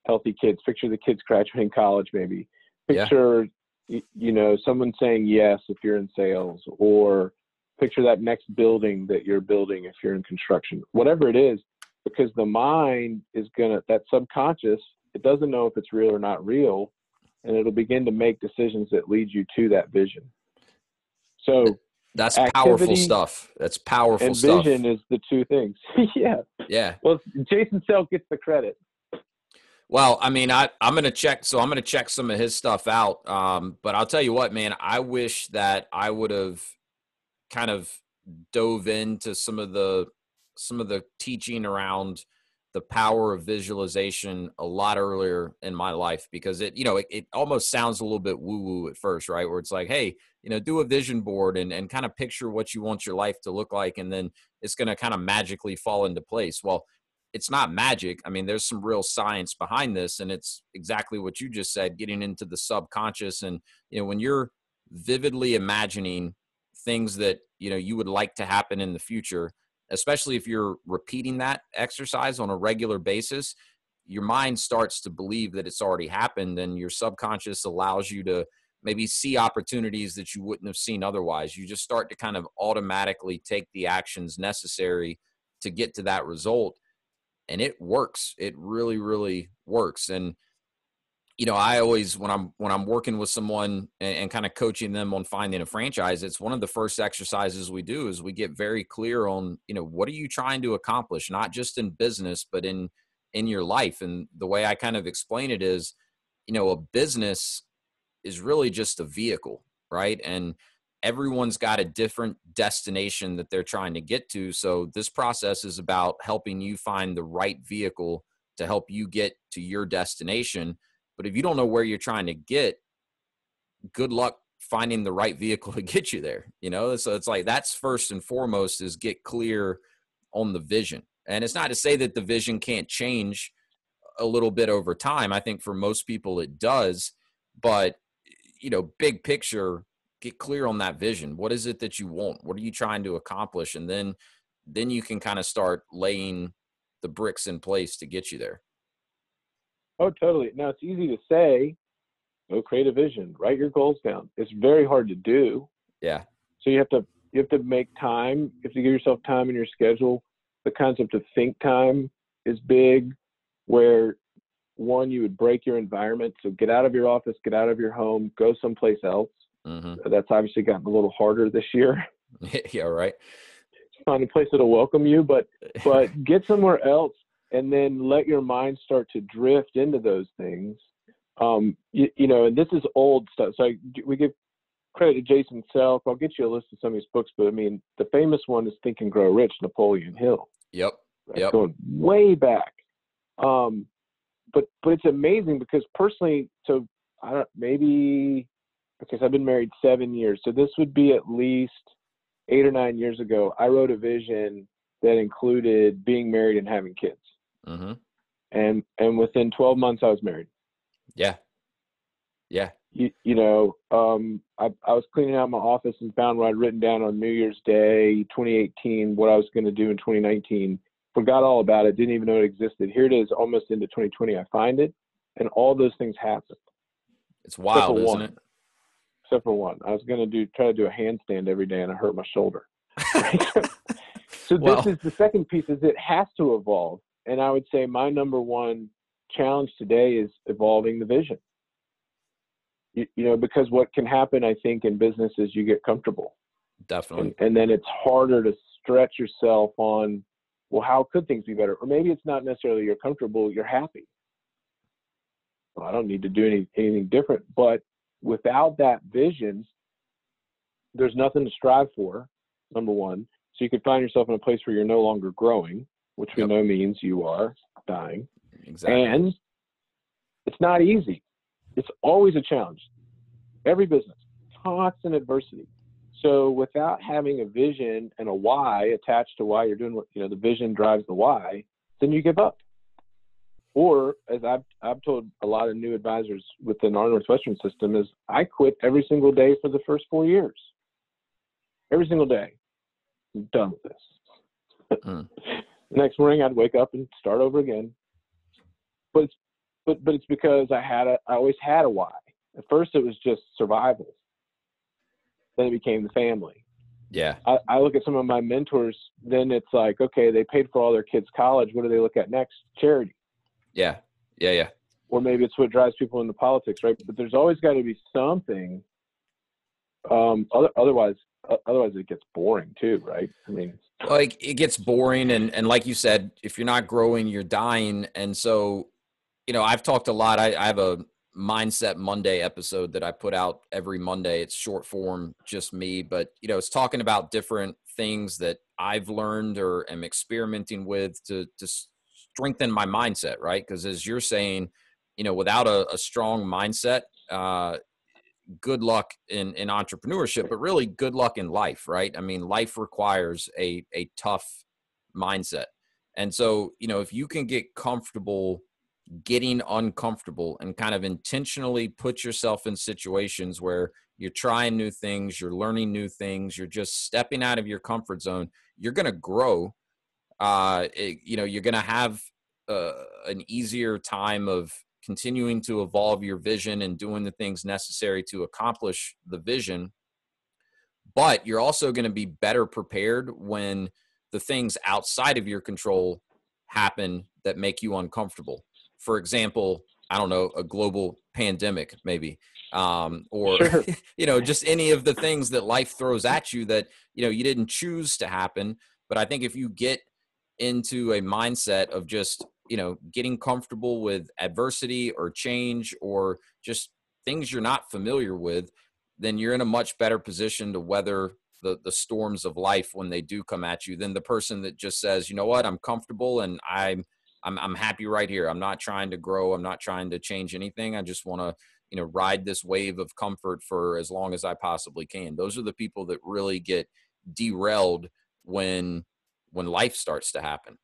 [SPEAKER 2] healthy kids. Picture the kids graduating college, maybe. Picture, you know, someone saying yes if you're in sales, or picture that next building that you're building if you're in construction. Whatever it is, because the mind is that subconscious, it doesn't know if it's real or not real, and it'll begin to make decisions that lead you to that vision. So
[SPEAKER 1] that's powerful stuff. That's powerful
[SPEAKER 2] and
[SPEAKER 1] stuff.
[SPEAKER 2] Vision is the two things. Yeah.
[SPEAKER 1] Yeah.
[SPEAKER 2] Well, Jason Selk gets the credit.
[SPEAKER 1] Well, I mean, I'm going to check. So I'm going to check some of his stuff out. But I'll tell you what, man, I wish that I would have kind of dove into some of the teaching around the power of visualization a lot earlier in my life, because it almost sounds a little bit woo-woo at first, right? Where it's like, hey, do a vision board and kind of picture what you want your life to look like, and then it's going to kind of magically fall into place. Well, it's not magic. I mean, there's some real science behind this, and it's exactly what you just said, getting into the subconscious. And, when you're vividly imagining things that, you would like to happen in the future, especially if you're repeating that exercise on a regular basis, your mind starts to believe that it's already happened, and your subconscious allows you to maybe see opportunities that you wouldn't have seen otherwise. You just start to kind of automatically take the actions necessary to get to that result. And it works. It really, really works. And, I always, when I'm working with someone and kind of coaching them on finding a franchise, it's one of the first exercises we do is we get very clear on, what are you trying to accomplish, not just in business, but in your life. And the way I kind of explain it is, a business is really just a vehicle, right? And everyone's got a different destination that they're trying to get to. So this process is about helping you find the right vehicle to help you get to your destination. But if you don't know where you're trying to get, good luck finding the right vehicle to get you there. So it's like, that's first and foremost, is get clear on the vision. And it's not to say that the vision can't change a little bit over time. I think for most people it does, but big picture, get clear on that vision. What is it that you want? What are you trying to accomplish? And then you can kind of start laying the bricks in place to get you there.
[SPEAKER 2] Oh, totally. Now, it's easy to say, create a vision, write your goals down. It's very hard to do.
[SPEAKER 1] Yeah.
[SPEAKER 2] So you have to make time. You have to give yourself time in your schedule. The concept of think time is big, where one, you would break your environment. So get out of your office, get out of your home, go someplace else. Mm-hmm. That's obviously gotten a little harder this year.
[SPEAKER 1] Yeah, right.
[SPEAKER 2] Find a place that'll welcome you, but get somewhere else, and then let your mind start to drift into those things. And this is old stuff. So we give credit to Jason Self. I'll get you a list of some of his books, but I mean, the famous one is Think and Grow Rich, Napoleon Hill.
[SPEAKER 1] Yep.
[SPEAKER 2] Right? Yep. Going way back. But it's amazing because personally, so I've been married 7 years. So this would be at least 8 or 9 years ago. I wrote a vision that included being married and having kids.
[SPEAKER 1] Mm-hmm.
[SPEAKER 2] And within 12 months I was married.
[SPEAKER 1] Yeah. Yeah.
[SPEAKER 2] I was cleaning out my office and found what I'd written down on New Year's Day, 2018, what I was going to do in 2019. Forgot all about it. Didn't even know it existed. Here it is, almost into 2020. I find it, and all those things happened.
[SPEAKER 1] It's wild, isn't it?
[SPEAKER 2] Except for one. I was going to try to do a handstand every day, and I hurt my shoulder. So this is the second piece. Is it has to evolve, and I would say my number one challenge today is evolving the vision. Because what can happen, I think, in business is you get comfortable.
[SPEAKER 1] Definitely.
[SPEAKER 2] And then it's harder to stretch yourself on, well, how could things be better? Or maybe it's not necessarily you're comfortable, you're happy. Well, I don't need to do anything different. But without that vision, there's nothing to strive for, number one. So you could find yourself in a place where you're no longer growing, which we know means you are dying.
[SPEAKER 1] Exactly.
[SPEAKER 2] And it's not easy. It's always a challenge. Every business, constant adversity. So without having a vision and a why attached to why you're doing what, the vision drives the why, then you give up. Or as I've told a lot of new advisors within our Northwestern system is I quit every single day for the first 4 years. Every single day. I'm done with this. The next morning I'd wake up and start over again. But it's because I always had a why. At first it was just survival. Then it became the family.
[SPEAKER 1] Yeah.
[SPEAKER 2] I look at some of my mentors, then it's like, okay, they paid for all their kids' college. What do they look at next? Charity.
[SPEAKER 1] Yeah. Yeah. Yeah.
[SPEAKER 2] Or maybe it's what drives people into politics, right? But there's always got to be something. Otherwise it gets boring too, right? I mean,
[SPEAKER 1] like it gets boring. And like you said, if you're not growing, you're dying. And so, I've talked a lot. I have a Mindset Monday episode that I put out every Monday. It's short form, just me, but it's talking about different things that I've learned or am experimenting with to strengthen my mindset, right? Because as you're saying, without a strong mindset, good luck in entrepreneurship, but really good luck in life, right? I mean, life requires a tough mindset. And so, if you can get comfortable getting uncomfortable and kind of intentionally put yourself in situations where you're trying new things, you're learning new things, you're just stepping out of your comfort zone, you're going to grow. You're going to have an easier time of continuing to evolve your vision and doing the things necessary to accomplish the vision. But you're also going to be better prepared when the things outside of your control happen that make you uncomfortable. For example, I don't know, a global pandemic maybe, or,
[SPEAKER 2] sure.
[SPEAKER 1] Just any of the things that life throws at you that, you didn't choose to happen. But I think if you get into a mindset of just, getting comfortable with adversity or change or just things you're not familiar with, then you're in a much better position to weather the storms of life when they do come at you than the person that just says, you know what, I'm comfortable and I'm happy right here. I'm not trying to grow. I'm not trying to change anything. I just want to, ride this wave of comfort for as long as I possibly can. Those are the people that really get derailed when life starts to happen.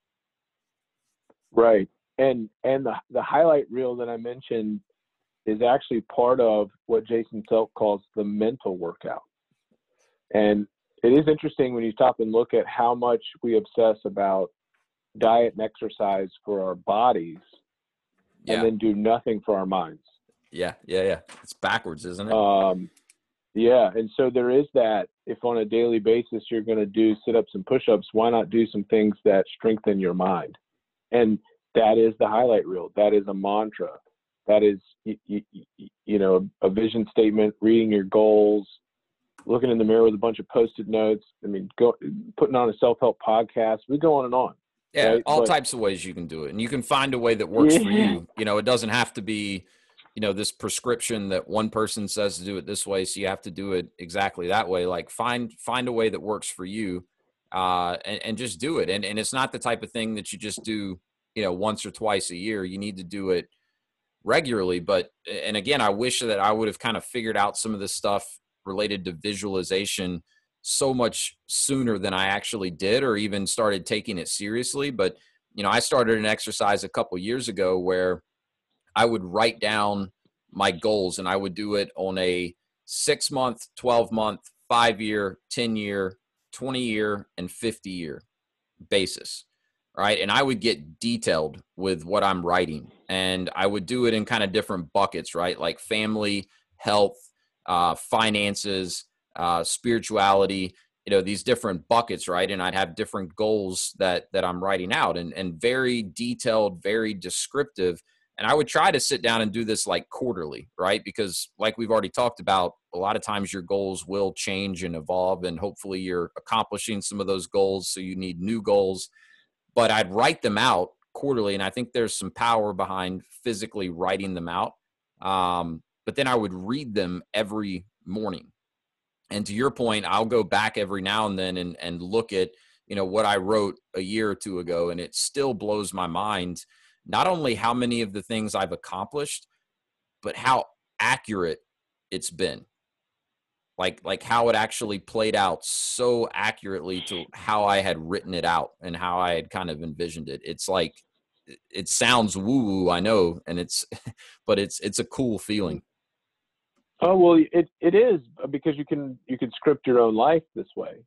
[SPEAKER 2] Right. And the highlight reel that I mentioned is actually part of what Jason Selk calls the mental workout. And it is interesting when you stop and look at how much we obsess about diet and exercise for our bodies and then do nothing for our minds.
[SPEAKER 1] Yeah. It's backwards, isn't it?
[SPEAKER 2] Yeah. And so there is that, if on a daily basis you're going to do sit-ups and push-ups, why not do some things that strengthen your mind? And that is the highlight reel. That is a mantra. That is, a vision statement, reading your goals, looking in the mirror with a bunch of Post-it notes. I mean, putting on a self-help podcast. We go on and on.
[SPEAKER 1] Yeah, right? All types of ways you can do it. And you can find a way that works for you. It doesn't have to be, this prescription that one person says to do it this way, so you have to do it exactly that way. Like find a way that works for you, and just do it. And it's not the type of thing that you just do, once or twice a year. You need to do it regularly. But, and again, I wish that I would have kind of figured out some of this stuff related to visualization so much sooner than I actually did, or even started taking it seriously. But, I started an exercise a couple years ago where I would write down my goals, and I would do it on a 6-month, 12-month, 5-year, 10-year, 20-year, and 50-year basis. Right. And I would get detailed with what I'm writing, and I would do it in kind of different buckets, right? Like family, health, finances, spirituality, these different buckets, right? And I'd have different goals that I'm writing out, and very detailed, very descriptive. And I would try to sit down and do this like quarterly, right? Because like we've already talked about, a lot of times your goals will change and evolve, and hopefully you're accomplishing some of those goals. So you need new goals. But I'd write them out quarterly, and I think there's some power behind physically writing them out. But then I would read them every morning. And to your point, I'll go back every now and then and look at, what I wrote a year or two ago, and it still blows my mind, not only how many of the things I've accomplished, but how accurate it's been. Like how it actually played out so accurately to how I had written it out and how I had kind of envisioned it. It's like, it sounds woo-woo, I know, and but it's a cool feeling.
[SPEAKER 2] Oh, well, it is, because you can script your own life this way.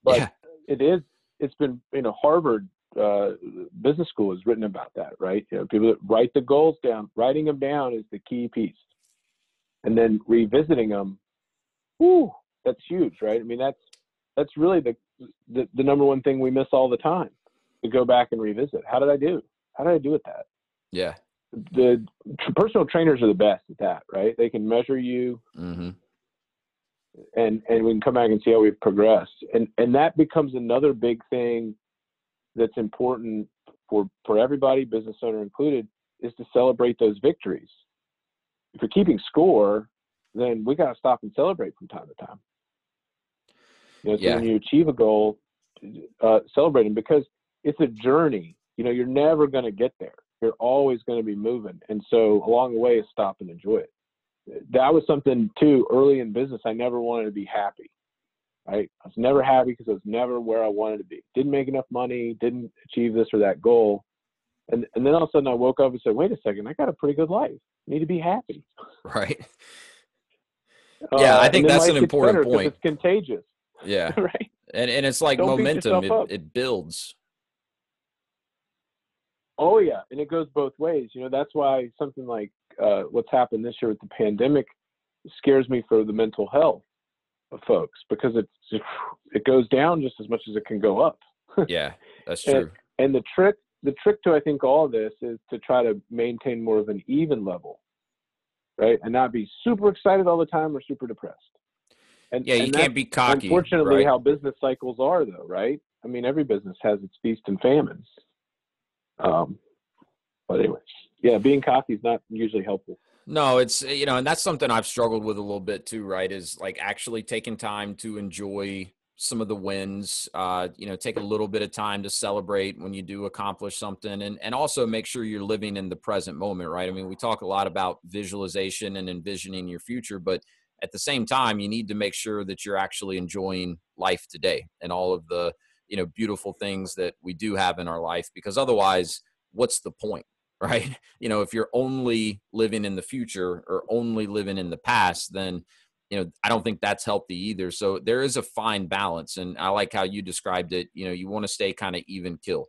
[SPEAKER 2] But
[SPEAKER 1] Yeah.
[SPEAKER 2] It's been, Harvard Business School has written about that, right? People that write the goals down, writing them down is the key piece. And then revisiting them, whoo, that's huge, right? I mean, that's really the number one thing we miss all the time, to go back and revisit. How did I do? How did I do at that?
[SPEAKER 1] Yeah.
[SPEAKER 2] The personal trainers are the best at that, right? They can measure you,
[SPEAKER 1] mm-hmm.
[SPEAKER 2] and we can come back and see how we've progressed. And that becomes another big thing that's important for everybody, business owner included, is to celebrate those victories. If you're keeping score, then we got to stop and celebrate from time to time. So when you achieve a goal, celebrate them, because it's a journey. You're never going to get there. You're always going to be moving. And so along the way, stop and enjoy it. That was something too, early in business. I never wanted to be happy, right? I was never happy because I was never where I wanted to be. Didn't make enough money, didn't achieve this or that goal. And then all of a sudden I woke up and said, wait a second, I got a pretty good life. I need to be happy.
[SPEAKER 1] Right. Yeah, I think that's an important point.
[SPEAKER 2] It's contagious.
[SPEAKER 1] Yeah.
[SPEAKER 2] Right.
[SPEAKER 1] And it's like
[SPEAKER 2] Don't
[SPEAKER 1] momentum. It builds.
[SPEAKER 2] Oh yeah. And it goes both ways. That's why something like what's happened this year with the pandemic scares me for the mental health of folks, because it goes down just as much as it can go up.
[SPEAKER 1] Yeah, that's true.
[SPEAKER 2] And the trick to, I think, all of this is to try to maintain more of an even level, right? And not be super excited all the time or super depressed. And
[SPEAKER 1] you can't be cocky.
[SPEAKER 2] Unfortunately,
[SPEAKER 1] right?
[SPEAKER 2] How business cycles are, though, right? I mean, every business has its feast and famines. But anyways, being cocky is not usually helpful.
[SPEAKER 1] No, it's, and that's something I've struggled with a little bit too, right? Is like actually taking time to enjoy some of the wins, take a little bit of time to celebrate when you do accomplish something, and also make sure you're living in the present moment, right? I mean, we talk a lot about visualization and envisioning your future, but at the same time, you need to make sure that you're actually enjoying life today and all of the, beautiful things that we do have in our life, because otherwise, what's the point? Right? If you're only living in the future or only living in the past, then, I don't think that's healthy either. So there is a fine balance. And I like how you described it. You want to stay kind of even kill.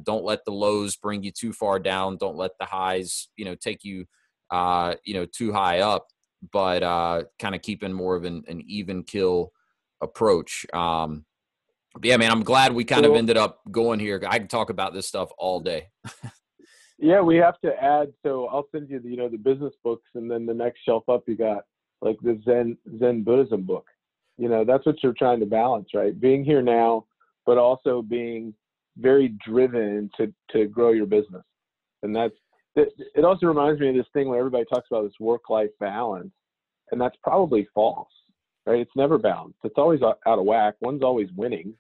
[SPEAKER 1] Don't let the lows bring you too far down. Don't let the highs, take you, too high up, but kind of keeping more of an even kill approach. But yeah, man, I'm glad we kind of ended up going here. I can talk about this stuff all day.
[SPEAKER 2] Yeah, we have to add. So I'll send you the business books, and then the next shelf up you got like the Zen Buddhism book. That's what you're trying to balance, right? Being here now, but also being very driven to grow your business. And It also reminds me of this thing where everybody talks about this work-life balance, and that's probably false, right? It's never balanced. It's always out of whack. One's always winning.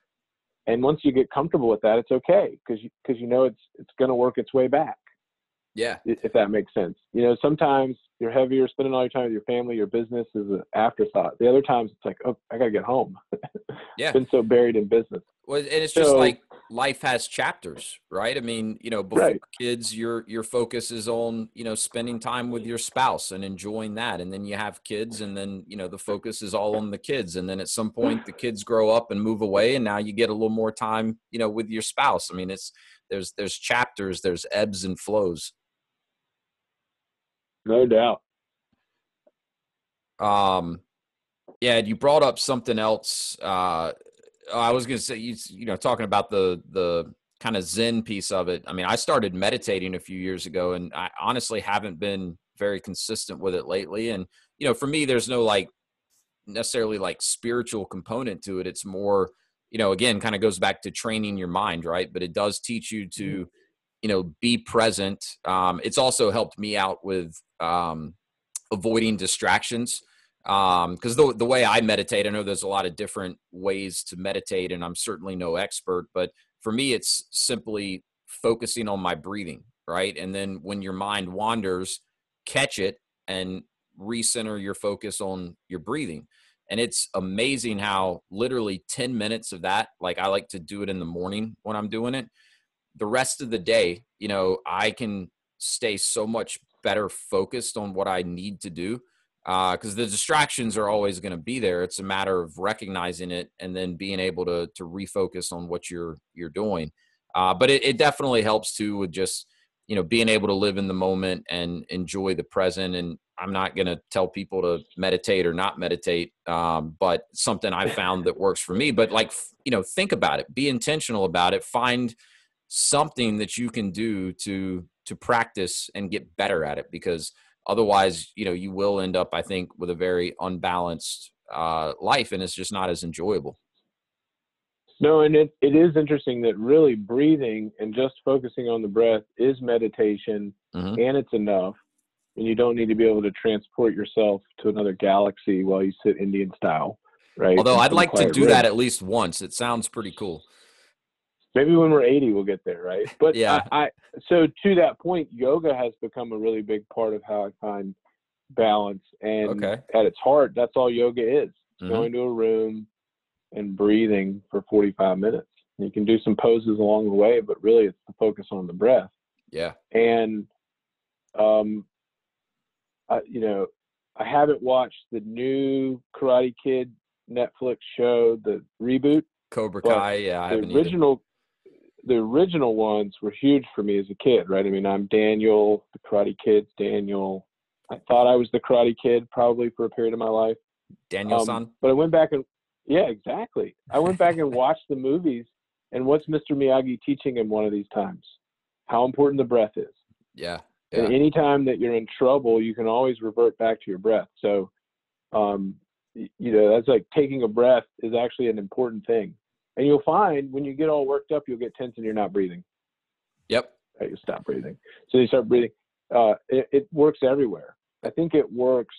[SPEAKER 2] And once you get comfortable with that, it's okay because you know it's going to work its way back.
[SPEAKER 1] Yeah.
[SPEAKER 2] If that makes sense. You know, sometimes you're heavier, spending all your time with your family, your business is an afterthought. The other times it's like, oh, I got to get home.
[SPEAKER 1] Yeah.
[SPEAKER 2] Been so buried in business.
[SPEAKER 1] Well, and it's just like life has chapters, right? I mean, you know, before kids, your focus is on, you know, spending time with your spouse and enjoying that. And then you have kids, and then, you know, the focus is all on the kids. And then at some point the kids grow up and move away, and now you get a little more time, you know, with your spouse. I mean, there's chapters, there's ebbs and flows.
[SPEAKER 2] No doubt.
[SPEAKER 1] Yeah, you brought up something else. I was going to say, you know, talking about the kind of Zen piece of it. I mean, I started meditating a few years ago, and I honestly haven't been very consistent with it lately. And, you know, for me, there's no like necessarily like spiritual component to it. It's more, you know, again, kind of goes back to training your mind, right? But it does teach you to, you know, be present. It's also helped me out with avoiding distractions. Because the way I meditate, I know there's a lot of different ways to meditate, and I'm certainly no expert, but for me, it's simply focusing on my breathing, right? And then when your mind wanders, catch it and recenter your focus on your breathing. And it's amazing how literally 10 minutes of that, like I like to do it in the morning when I'm doing it. The rest of the day, you know, I can stay so much better focused on what I need to do. Because the distractions are always going to be there. It's a matter of recognizing it and then being able to refocus on what you're doing. But it definitely helps too with just, you know, being able to live in the moment and enjoy the present. And I'm not going to tell people to meditate or not meditate, but something I found that works for me. But like, you know, think about it, be intentional about it, find something that you can do to practice and get better at it, because otherwise, you know, you will end up, I think, with a very unbalanced life, and it's just not as enjoyable.
[SPEAKER 2] No, and it is interesting that really breathing and just focusing on the breath is meditation, and it's enough. And you don't need to be able to transport yourself to another galaxy while you sit Indian style, right?
[SPEAKER 1] Although I'd like to do that at least once. It sounds pretty cool.
[SPEAKER 2] Maybe when we're 80, we'll get there, right? But
[SPEAKER 1] yeah.
[SPEAKER 2] So to that point, yoga has become a really big part of how I find balance. And at its heart, that's all yoga is. Going to a room and breathing for 45 minutes. And you can do some poses along the way, but really it's the focus on the breath.
[SPEAKER 1] Yeah.
[SPEAKER 2] And, you know, I haven't watched the new Karate Kid Netflix show, the reboot.
[SPEAKER 1] Cobra Kai, yeah, I haven't either.
[SPEAKER 2] The original ones were huge for me as a kid, right? I mean, I'm Daniel, the Karate Kid's Daniel. I thought I was the Karate Kid probably for a period of my life.
[SPEAKER 1] Daniel-san?
[SPEAKER 2] But I went back and, yeah, exactly. I went back and watched the movies, and what's Mr. Miyagi teaching him one of these times? How important the breath is.
[SPEAKER 1] Yeah.
[SPEAKER 2] And anytime that you're in trouble, you can always revert back to your breath. So, you know, that's like taking a breath is actually an important thing. And you'll find when you get all worked up, you'll get tense and you're not breathing.
[SPEAKER 1] Yep.
[SPEAKER 2] Right, you stop breathing. So you start breathing. It works everywhere. I think it works.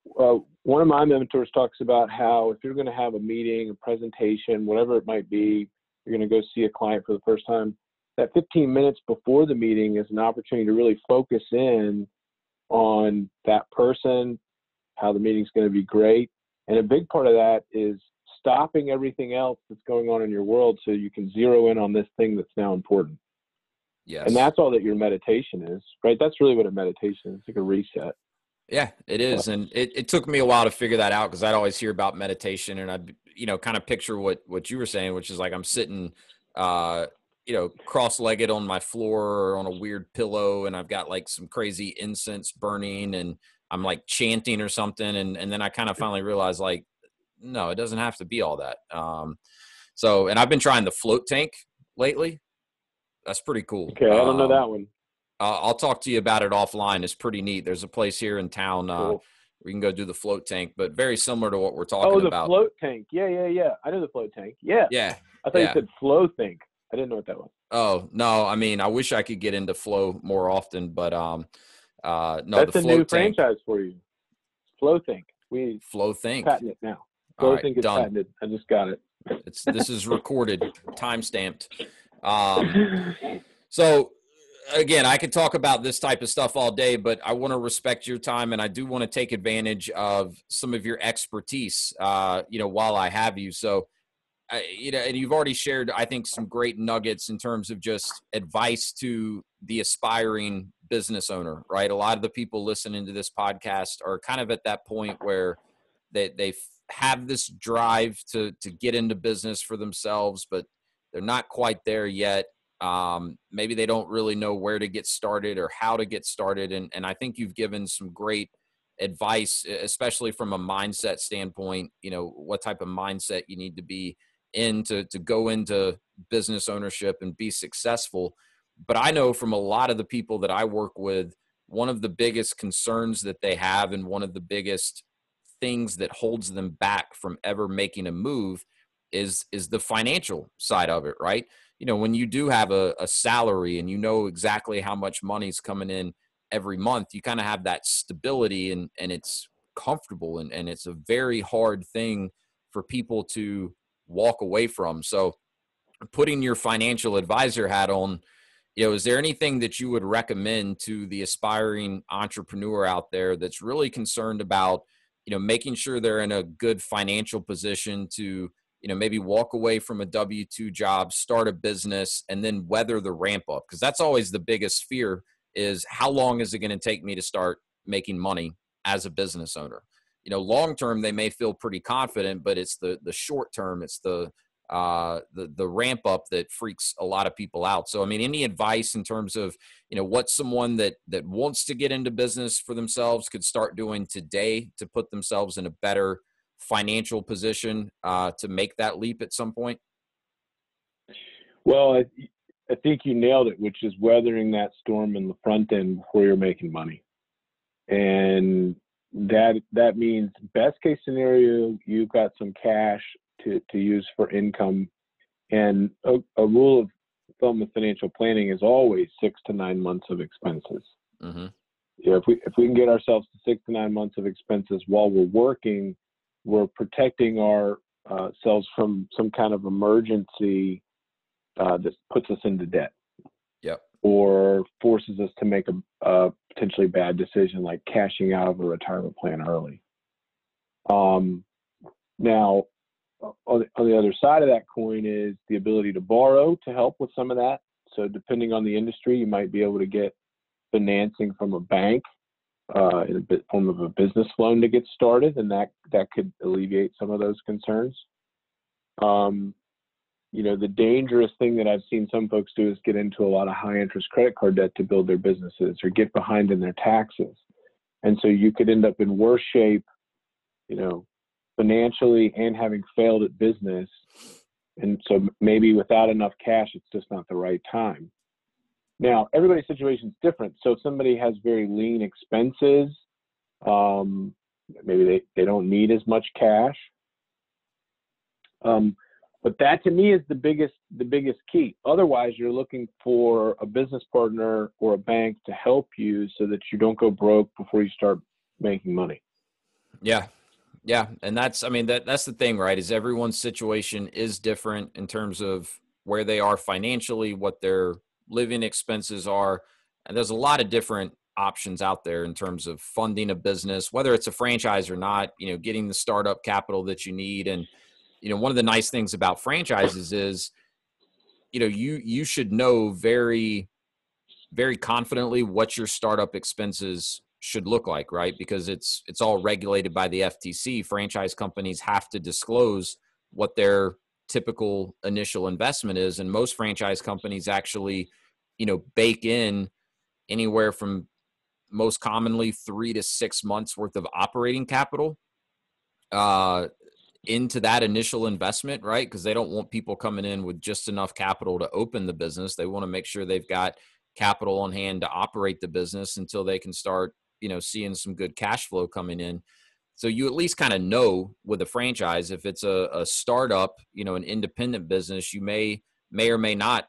[SPEAKER 2] One of my mentors talks about how if you're going to have a meeting, a presentation, whatever it might be, you're going to go see a client for the first time, that 15 minutes before the meeting is an opportunity to really focus in on that person, how the meeting's going to be great. And a big part of that is stopping everything else that's going on in your world so you can zero in on this thing that's now important.
[SPEAKER 1] Yes.
[SPEAKER 2] And that's all that your meditation is, right? That's really what a meditation is. It's like a reset.
[SPEAKER 1] Yeah, it is. And it took me a while to figure that out because I'd always hear about meditation and I'd, you know, kind of picture what you were saying, which is like I'm sitting, you know, cross-legged on my floor or on a weird pillow and I've got like some crazy incense burning and I'm like chanting or something. And then I kind of finally realized like, no, it doesn't have to be all that. So, and I've been trying the float tank lately. That's pretty cool.
[SPEAKER 2] Okay, I don't know that one.
[SPEAKER 1] I'll talk to you about it offline. It's pretty neat. There's a place here in town
[SPEAKER 2] Cool.
[SPEAKER 1] where you can go do the float tank, but very similar to what we're talking about.
[SPEAKER 2] Oh, the float tank. Yeah. I know the float tank. Yeah.
[SPEAKER 1] Yeah.
[SPEAKER 2] I thought you said flow tank. I didn't know what that was.
[SPEAKER 1] Oh, no. I mean, I wish I could get into flow more often, but no,
[SPEAKER 2] That's
[SPEAKER 1] the
[SPEAKER 2] a new
[SPEAKER 1] float tank.
[SPEAKER 2] franchise for you. Flow Think. We
[SPEAKER 1] Flow Think.
[SPEAKER 2] patent it now.
[SPEAKER 1] All
[SPEAKER 2] Flow
[SPEAKER 1] right,
[SPEAKER 2] Think is
[SPEAKER 1] done.
[SPEAKER 2] patented. I just got it.
[SPEAKER 1] This is recorded, time stamped. So again, I could talk about this type of stuff all day, but I want to respect your time, and I do want to take advantage of some of your expertise, while I have you. So, and you've already shared, I think, some great nuggets in terms of just advice to the aspiring business owner, right? A lot of the people listening to this podcast are kind of at that point where they have this drive to get into business for themselves, but they're not quite there yet. Maybe they don't really know where to get started or how to get started. And I think you've given some great advice, especially from a mindset standpoint, what type of mindset you need to be in to go into business ownership and be successful. But I know from a lot of the people that I work with, one of the biggest concerns that they have and one of the biggest things that holds them back from ever making a move is the financial side of it, right? When you do have a salary and you know exactly how much money's coming in every month, you kind of have that stability and it's comfortable and it's a very hard thing for people to walk away from. So putting your financial advisor hat on, is there anything that you would recommend to the aspiring entrepreneur out there that's really concerned about, making sure they're in a good financial position to, maybe walk away from a W-2 job, start a business, and then weather the ramp up? Because that's always the biggest fear, is how long is it going to take me to start making money as a business owner? Long term, they may feel pretty confident, but it's the short term, it's the ramp up that freaks a lot of people out. So, I mean, any advice in terms of, what someone that wants to get into business for themselves could start doing today to put themselves in a better financial position to make that leap at some point?
[SPEAKER 2] Well, I think you nailed it, which is weathering that storm in the front end before you're making money. And that means best case scenario, you've got some cash to use for income. And a rule of thumb with financial planning is always 6 to 9 months of expenses.
[SPEAKER 1] Mm-hmm.
[SPEAKER 2] If we can get ourselves to 6 to 9 months of expenses while we're working, we're protecting ourselves from some kind of emergency that puts us into debt.
[SPEAKER 1] Yep.
[SPEAKER 2] Or forces us to make a potentially bad decision, like cashing out of a retirement plan early. Now, on the other side of that coin is the ability to borrow to help with some of that. So depending on the industry, you might be able to get financing from a bank in a form of a business loan to get started, and that could alleviate some of those concerns. The dangerous thing that I've seen some folks do is get into a lot of high interest credit card debt to build their businesses or get behind in their taxes. And so you could end up in worse shape, financially and having failed at business. And so maybe without enough cash, it's just not the right time. Now, everybody's situation is different. So if somebody has very lean expenses, maybe they don't need as much cash. But that to me is the biggest key. Otherwise, you're looking for a business partner or a bank to help you so that you don't go broke before you start making money.
[SPEAKER 1] Yeah. Yeah. And that's the thing, right? Is everyone's situation is different in terms of where they are financially, what their living expenses are. And there's a lot of different options out there in terms of funding a business, whether it's a franchise or not, getting the startup capital that you need. And, one of the nice things about franchises is, you should know very, very confidently what your startup expenses should look like, right? Because it's all regulated by the FTC. Franchise companies have to disclose what their typical initial investment is. And most franchise companies actually, bake in anywhere from most commonly 3 to 6 months worth of operating capital into that initial investment, right? Because they don't want people coming in with just enough capital to open the business. They want to make sure they've got capital on hand to operate the business until they can start, seeing some good cash flow coming in. So you at least kind of know with a franchise, if it's a startup, an independent business, you may may or may not,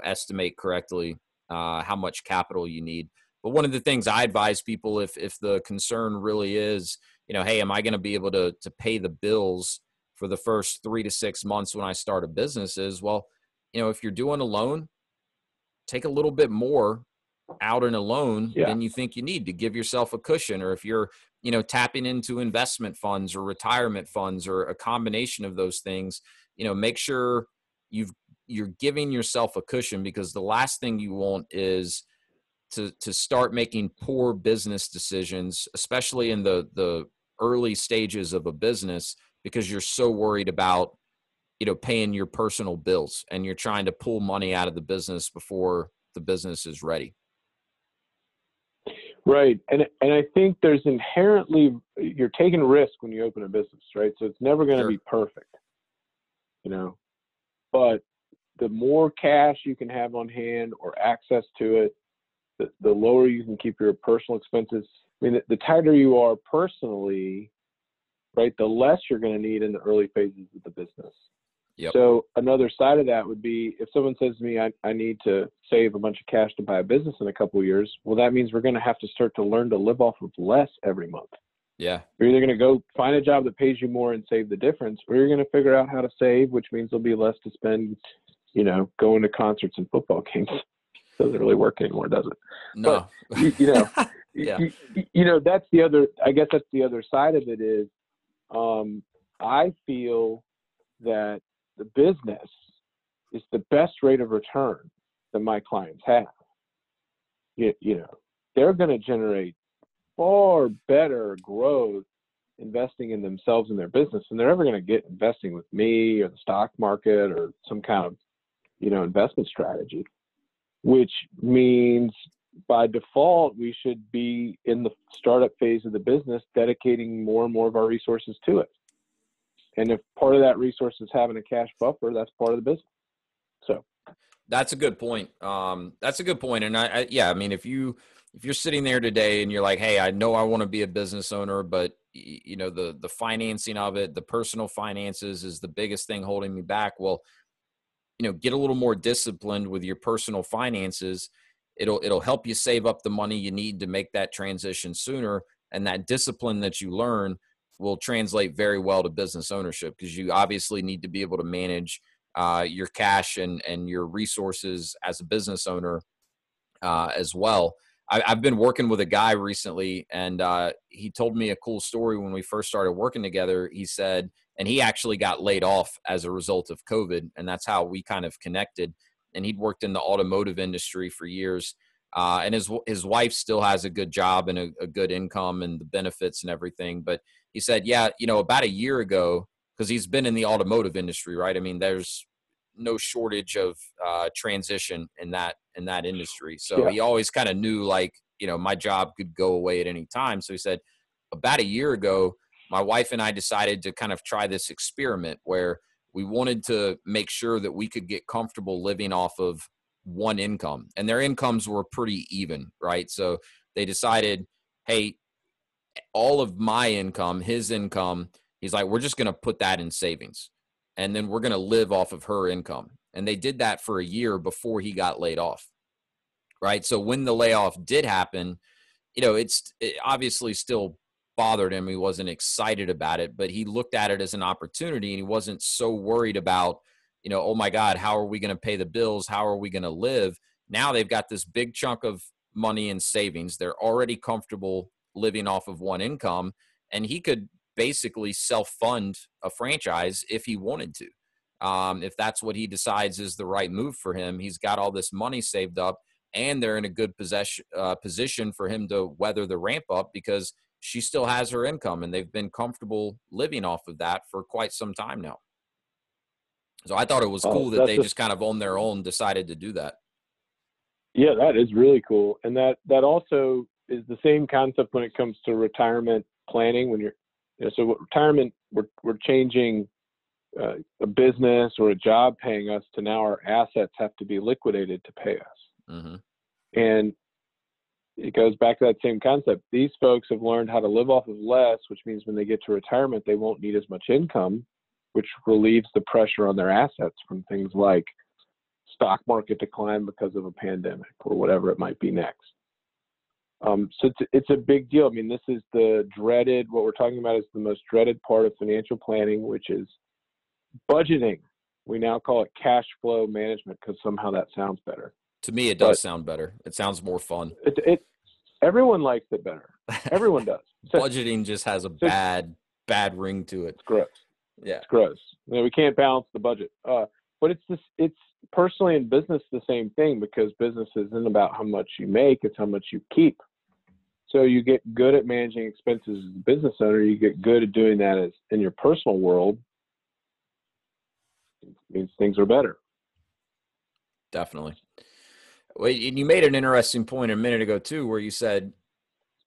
[SPEAKER 1] estimate correctly how much capital you need. But one of the things I advise people, if the concern really is, hey, am I going to be able to pay the bills for the first 3 to 6 months when I start a business, is, well, if you're doing a loan, take a little bit more out in a loan than you think you need to give yourself a cushion. Or if you're, tapping into investment funds or retirement funds or a combination of those things, make sure you're giving yourself a cushion, because the last thing you want is to start making poor business decisions, especially in the early stages of a business, because you're so worried about, paying your personal bills, and you're trying to pull money out of the business before the business is ready.
[SPEAKER 2] Right. And I think there's inherently, you're taking risk when you open a business, right? So it's never going to be perfect, but the more cash you can have on hand or access to it, the lower you can keep your personal expenses. I mean, the tighter you are personally, right, the less you're going to need in the early phases of the business.
[SPEAKER 1] Yep.
[SPEAKER 2] So another side of that would be, if someone says to me, I need to save a bunch of cash to buy a business in a couple of years, well, that means we're going to have to start to learn to live off of less every month.
[SPEAKER 1] Yeah.
[SPEAKER 2] You're either going to go find a job that pays you more and save the difference, or you're going to figure out how to save, which means there'll be less to spend, going to concerts and football games. Doesn't really work anymore, does it?
[SPEAKER 1] No.
[SPEAKER 2] But,
[SPEAKER 1] Yeah.
[SPEAKER 2] That's the other, I guess that's the other side of it is, I feel that the business is the best rate of return that my clients have. They're going to generate far better growth investing in themselves and their business than they're ever going to get investing with me or the stock market or some kind of, investment strategy, which means by default, we should be in the startup phase of the business, dedicating more and more of our resources to it. And if part of that resource is having a cash buffer, that's part of the business. So
[SPEAKER 1] that's a good point. That's a good point. And I mean, if you're sitting there today and you're like, hey, I know I want to be a business owner, but the financing of it, the personal finances is the biggest thing holding me back. Well, get a little more disciplined with your personal finances. It'll help you save up the money you need to make that transition sooner. And that discipline that you learn will translate very well to business ownership, because you obviously need to be able to manage your cash and your resources as a business owner as well. I've been working with a guy recently, and he told me a cool story when we first started working together. He said, and he actually got laid off as a result of COVID, and that's how we kind of connected. And he'd worked in the automotive industry for years. And his wife still has a good job and a good income and the benefits and everything. But he said, about a year ago, because he's been in the automotive industry, right? I mean, there's no shortage of transition in that industry. So he always kind of knew, like, my job could go away at any time. So he said, about a year ago, my wife and I decided to kind of try this experiment where we wanted to make sure that we could get comfortable living off of one income, and their incomes were pretty even, right? So they decided, hey, all of my income, his income, he's like, we're just going to put that in savings, and then we're going to live off of her income. And they did that for a year before he got laid off, right? So when the layoff did happen, it obviously still bothered him. He wasn't excited about it, but he looked at it as an opportunity, and he wasn't so worried about, oh my God, how are we going to pay the bills? How are we going to live? Now they've got this big chunk of money in savings. They're already comfortable living off of one income, and he could basically self-fund a franchise if he wanted to. If that's what he decides is the right move for him, he's got all this money saved up, and they're in a good position for him to weather the ramp up, because she still has her income, and they've been comfortable living off of that for quite some time now. So I thought it was cool that they just kind of on their own decided to do that.
[SPEAKER 2] Yeah, that is really cool. And that also is the same concept when it comes to retirement planning. When so retirement, we're changing a business or a job paying us to now our assets have to be liquidated to pay us.
[SPEAKER 1] Mm-hmm.
[SPEAKER 2] And it goes back to that same concept. These folks have learned how to live off of less, which means when they get to retirement, they won't need as much income, which relieves the pressure on their assets from things like stock market decline because of a pandemic or whatever it might be next. So it's a big deal. I mean, this is what we're talking about is the most dreaded part of financial planning, which is budgeting. We now call it cash flow management because somehow that sounds better.
[SPEAKER 1] To me, it does sound better. It sounds more fun.
[SPEAKER 2] Everyone likes it better. Everyone does.
[SPEAKER 1] Budgeting just has a bad ring to it.
[SPEAKER 2] It's gross.
[SPEAKER 1] Yeah,
[SPEAKER 2] it's gross. We can't balance the budget. But it's personally in business the same thing, because business isn't about how much you make, it's how much you keep. So you get good at managing expenses as a business owner. You get good at doing that as in your personal world. It means things are better.
[SPEAKER 1] Definitely. Well, and you made an interesting point a minute ago too, where you said,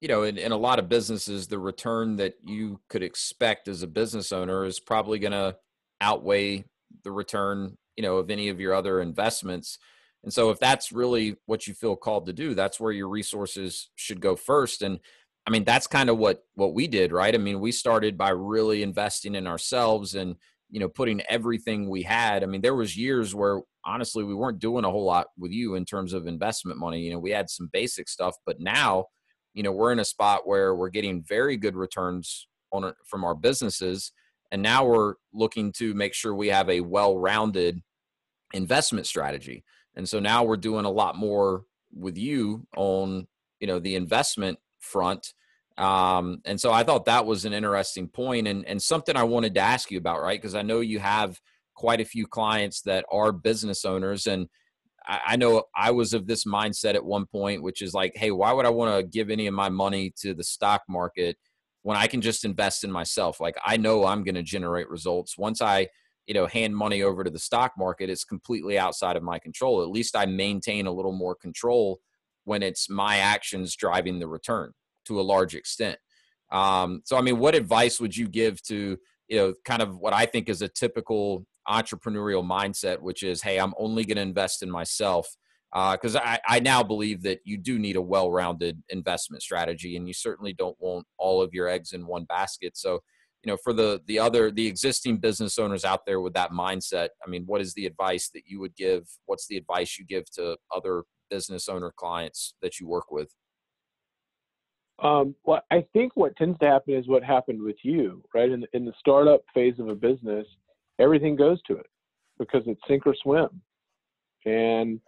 [SPEAKER 1] in a lot of businesses, the return that you could expect as a business owner is probably going to outweigh the return, of any of your other investments. And so if that's really what you feel called to do, that's where your resources should go first. And I mean, that's kind of what we did, right? I mean, we started by really investing in ourselves and, putting everything we had. I mean, there was years where honestly, we weren't doing a whole lot with you in terms of investment money. We had some basic stuff, but now, we're in a spot where we're getting very good returns from our businesses. And now we're looking to make sure we have a well-rounded investment strategy. And so now we're doing a lot more with you on, the investment front. And so I thought that was an interesting point and something I wanted to ask you about, right? Because I know you have quite a few clients that are business owners. And I know I was of this mindset at one point, which is like, hey, why would I want to give any of my money to the stock market when I can just invest in myself? Like, I know I'm going to generate results. Once I, hand money over to the stock market, it's completely outside of my control. At least I maintain a little more control when it's my actions driving the return to a large extent. So, I mean, what advice would you give to, kind of what I think is a typical entrepreneurial mindset, which is, hey, I'm only going to invest in myself. Because I now believe that you do need a well-rounded investment strategy, and you certainly don't want all of your eggs in one basket. So, for the existing business owners out there with that mindset, I mean, what is the advice that you would give? What's the advice you give to other business owner clients that you work with?
[SPEAKER 2] Well, I think what tends to happen is what happened with you, right? In the startup phase of a business, everything goes to it because it's sink or swim. And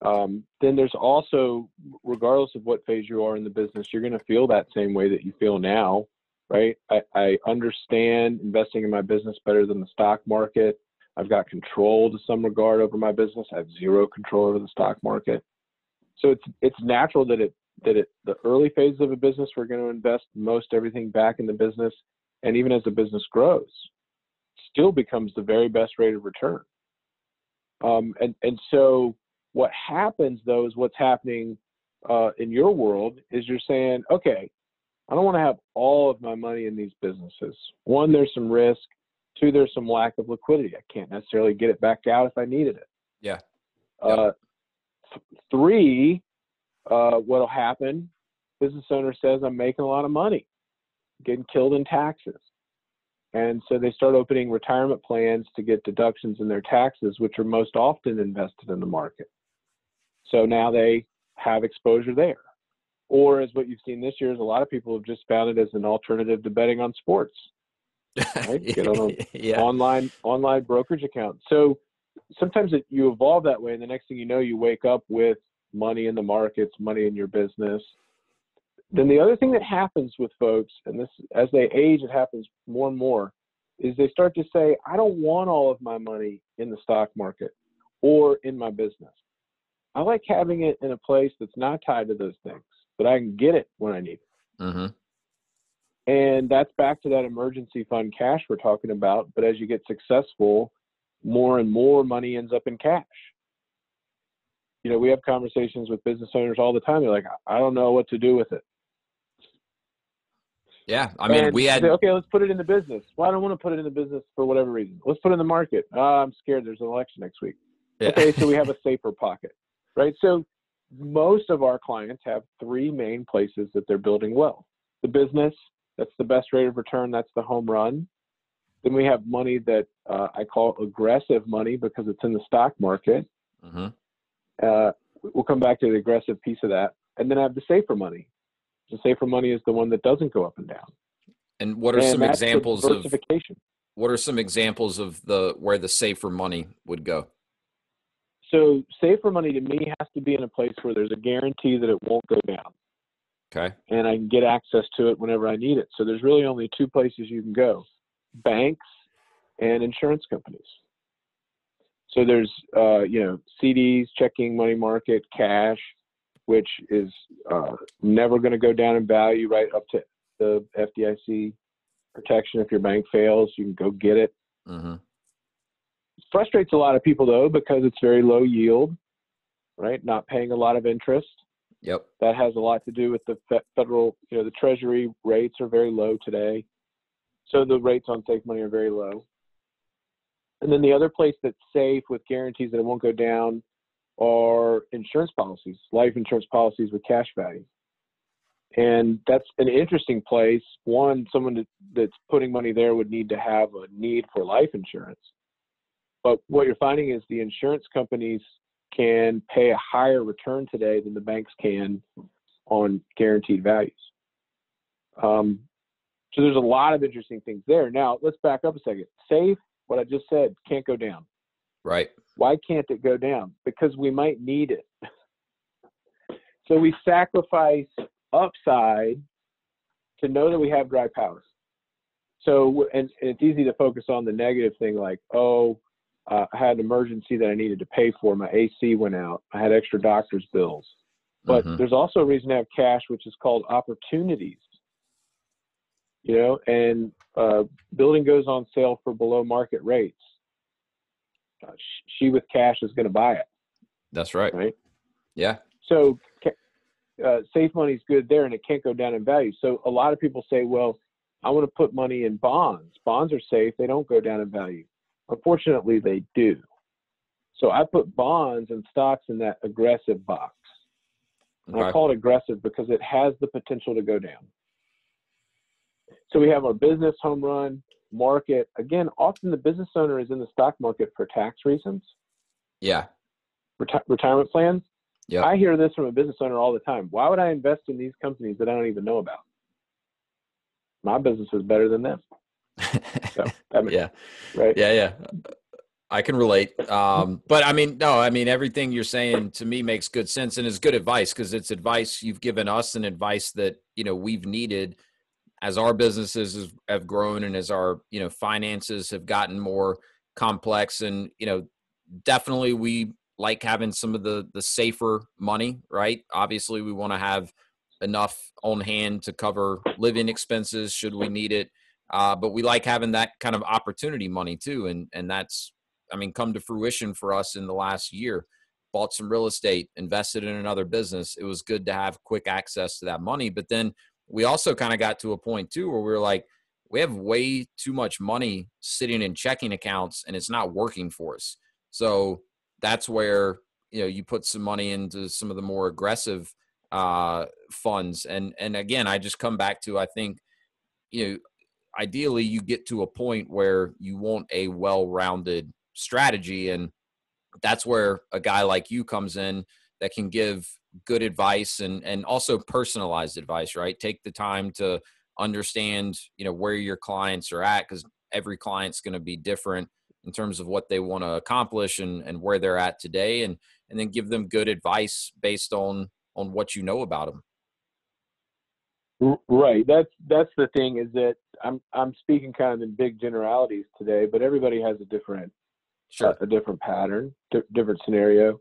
[SPEAKER 2] then there's also, regardless of what phase you are in the business, you're going to feel that same way that you feel now, right? I understand investing in my business better than the stock market. I've got control to some regard over my business. I have zero control over the stock market. So it's natural that the early phases of a business, we're going to invest most everything back in the business. And even as the business grows, still becomes the very best rate of return. And so what happens though is what's happening in your world is you're saying, okay, I don't want to have all of my money in these businesses. One, there's some risk. Two, there's some lack of liquidity. I can't necessarily get it back out if I needed it.
[SPEAKER 1] Yeah.
[SPEAKER 2] Three, what'll happen, business owner says, I'm making a lot of money, getting killed in taxes. And so they start opening retirement plans to get deductions in their taxes, which are most often invested in the market. So now they have exposure there. Or as what you've seen this year is a lot of people have just found it as an alternative to betting on sports. Right? Get on an online brokerage account. So sometimes you evolve that way, and the next thing you know, you wake up with money in the markets, money in your business. Then the other thing that happens with folks, and this, as they age, it happens more and more, is they start to say, I don't want all of my money in the stock market or in my business. I like having it in a place that's not tied to those things, but I can get it when I need it.
[SPEAKER 1] Mm-hmm.
[SPEAKER 2] And that's back to that emergency fund cash we're talking about. But as you get successful, more and more money ends up in cash. We have conversations with business owners all the time. They're like, I don't know what to do with it.
[SPEAKER 1] Yeah. I mean, we had,
[SPEAKER 2] okay, let's put it in the business. Well, I don't want to put it in the business for whatever reason. Let's put it in the market. I'm scared there's an election next week. Yeah. Okay. So we have a safer pocket, right? So most of our clients have three main places that they're building wealth. The business, that's the best rate of return. That's the home run. Then we have money that I call aggressive money because it's in the stock market.
[SPEAKER 1] Mm-hmm.
[SPEAKER 2] We'll come back to the aggressive piece of that. And then I have the safer money. The safer money is the one that doesn't go up and down.
[SPEAKER 1] And what are some examples of
[SPEAKER 2] diversification?
[SPEAKER 1] What are some examples of where the safer money would go?
[SPEAKER 2] So safer money to me has to be in a place where there's a guarantee that it won't go down.
[SPEAKER 1] Okay.
[SPEAKER 2] And I can get access to it whenever I need it. So there's really only two places you can go: banks and insurance companies. So there's, CDs, checking, money market, cash, which is never going to go down in value, right up to the FDIC protection. If your bank fails, you can go get it.
[SPEAKER 1] Mm-hmm.
[SPEAKER 2] Frustrates a lot of people, though, because it's very low yield, right? Not paying a lot of interest.
[SPEAKER 1] Yep.
[SPEAKER 2] That has a lot to do with the federal, the Treasury rates are very low today. So the rates on safe money are very low. And then the other place that's safe with guarantees that it won't go down are insurance policies, life insurance policies with cash value. And that's an interesting place. One, someone that's putting money there would need to have a need for life insurance. But what you're finding is the insurance companies can pay a higher return today than the banks can on guaranteed values. So there's a lot of interesting things there. Now, let's back up a second. Safe, what I just said, can't go down.
[SPEAKER 1] Right.
[SPEAKER 2] Why can't it go down? Because we might need it. So we sacrifice upside to know that we have dry powder. So, and it's easy to focus on the negative thing, like, I had an emergency that I needed to pay for. My AC went out. I had extra doctor's bills. But there's also a reason to have cash, which is called opportunities. And building goes on sale for below market rates. She with cash is going to buy it.
[SPEAKER 1] That's right.
[SPEAKER 2] Right.
[SPEAKER 1] Yeah.
[SPEAKER 2] So safe money is good there, and it can't go down in value. So a lot of people say, well, I want to put money in bonds. Bonds are safe. They don't go down in value. Unfortunately, they do. So I put bonds and stocks in that aggressive box. And I call it aggressive because it has the potential to go down. So we have our business, home run, market. Again, often the business owner is in the stock market for tax reasons.
[SPEAKER 1] Yeah.
[SPEAKER 2] Retirement plans.
[SPEAKER 1] Yeah.
[SPEAKER 2] I hear this from a business owner all the time. Why would I invest in these companies that I don't even know about? My business is better than them. So,
[SPEAKER 1] yeah.
[SPEAKER 2] Right.
[SPEAKER 1] Yeah. I can relate. But everything you're saying to me makes good sense and is good advice, because it's advice you've given us and advice that, we've needed as our businesses have grown and as our, finances have gotten more complex. And, definitely we like having some of the safer money, right? Obviously we want to have enough on hand to cover living expenses should we need it. But we like having that kind of opportunity money too. And that's, come to fruition for us in the last year. Bought some real estate, invested in another business. It was good to have quick access to that money. But then we also kind of got to a point too where we were like, we have way too much money sitting in checking accounts and it's not working for us. So that's where, you put some money into some of the more aggressive funds. And again, I just come back to, I think, ideally you get to a point where you want a well-rounded strategy. And that's where a guy like you comes in that can give good advice and also personalized advice, right? Take the time to understand, where your clients are at, because every client's going to be different in terms of what they want to accomplish and where they're at today. And then give them good advice based on what you know about them.
[SPEAKER 2] Right. That's the thing, is that I'm speaking kind of in big generalities today, but everybody has a different pattern, different scenario.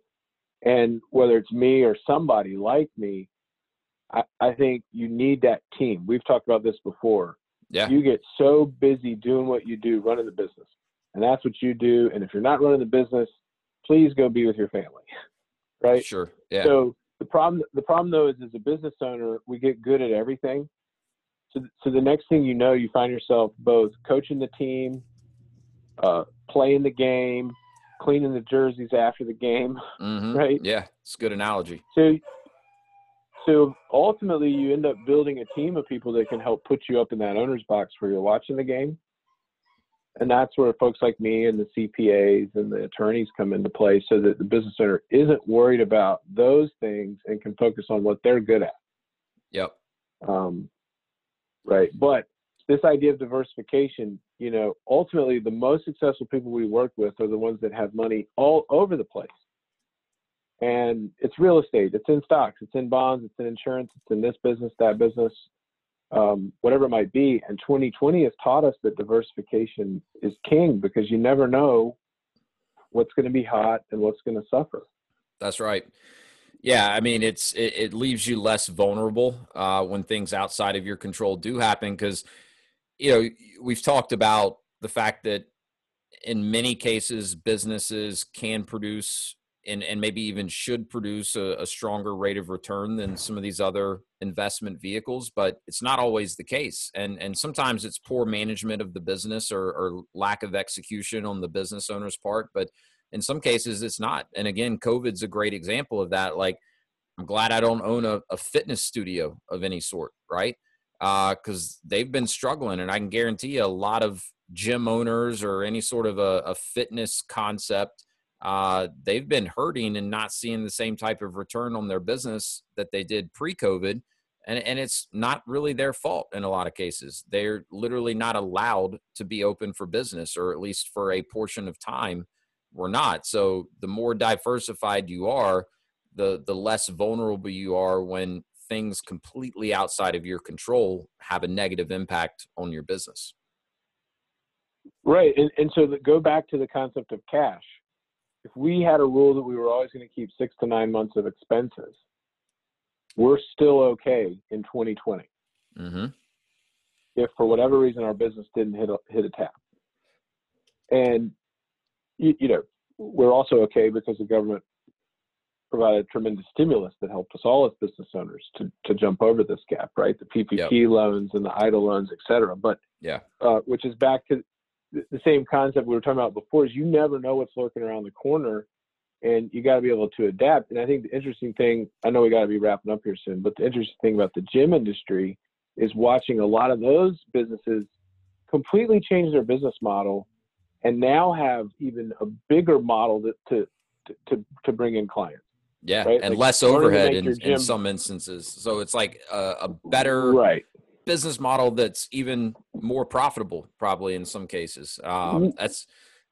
[SPEAKER 2] And whether it's me or somebody like me, I think you need that team. We've talked about this before.
[SPEAKER 1] Yeah.
[SPEAKER 2] You get so busy doing what you do, running the business, and that's what you do. And if you're not running the business, please go be with your family. Right.
[SPEAKER 1] Sure. Yeah.
[SPEAKER 2] So the problem though is, as a business owner, we get good at everything. So the next thing you know, you find yourself both coaching the team, playing the game, cleaning the jerseys after the game.
[SPEAKER 1] Mm-hmm.
[SPEAKER 2] Right.
[SPEAKER 1] Yeah. It's a good analogy.
[SPEAKER 2] So ultimately you end up building a team of people that can help put you up in that owner's box where you're watching the game. And that's where folks like me and the CPAs and the attorneys come into play, so that the business owner isn't worried about those things and can focus on what they're good at.
[SPEAKER 1] Yep.
[SPEAKER 2] Right. But this idea of diversification, you know, ultimately the most successful people we work with are the ones that have money all over the place. And it's real estate, it's in stocks, it's in bonds, it's in insurance, it's in this business, that business, whatever it might be. And 2020 has taught us that diversification is king, because you never know what's going to be hot and what's going to suffer.
[SPEAKER 1] That's right. Yeah, I mean, it leaves you less vulnerable when things outside of your control do happen, because, you know, we've talked about the fact that in many cases businesses can produce and maybe even should produce a stronger rate of return than some of these other investment vehicles, but it's not always the case. And sometimes it's poor management of the business or lack of execution on the business owner's part, but in some cases it's not. And again, COVID's a great example of that. Like, I'm glad I don't own a fitness studio of any sort, right? Because they've been struggling, and I can guarantee you a lot of gym owners or any sort of a fitness concept, they've been hurting and not seeing the same type of return on their business that they did pre-COVID. And it's not really their fault in a lot of cases. They're literally not allowed to be open for business, or at least for a portion of time, we're not. So the more diversified you are, the less vulnerable you are when things completely outside of your control have a negative impact on your business.
[SPEAKER 2] Right. And so go back to the concept of cash. If we had a rule that we were always going to keep 6 to 9 months of expenses, we're still okay in 2020.
[SPEAKER 1] Mm-hmm.
[SPEAKER 2] If for whatever reason our business didn't hit a tap. And, you know, we're also okay because the government provided tremendous stimulus that helped us all as business owners to jump over this gap, right? The PPP loans and the EIDL loans, et cetera. But which is back to the same concept we were talking about before, is you never know what's lurking around the corner, and you got to be able to adapt. And I think the interesting thing, I know we got to be wrapping up here soon, but the interesting thing about the gym industry is watching a lot of those businesses completely change their business model and now have even a bigger model to bring in clients.
[SPEAKER 1] Yeah,
[SPEAKER 2] right?
[SPEAKER 1] and
[SPEAKER 2] Like
[SPEAKER 1] less overhead in some instances. So it's like a better business model that's even more profitable, probably in some cases. It's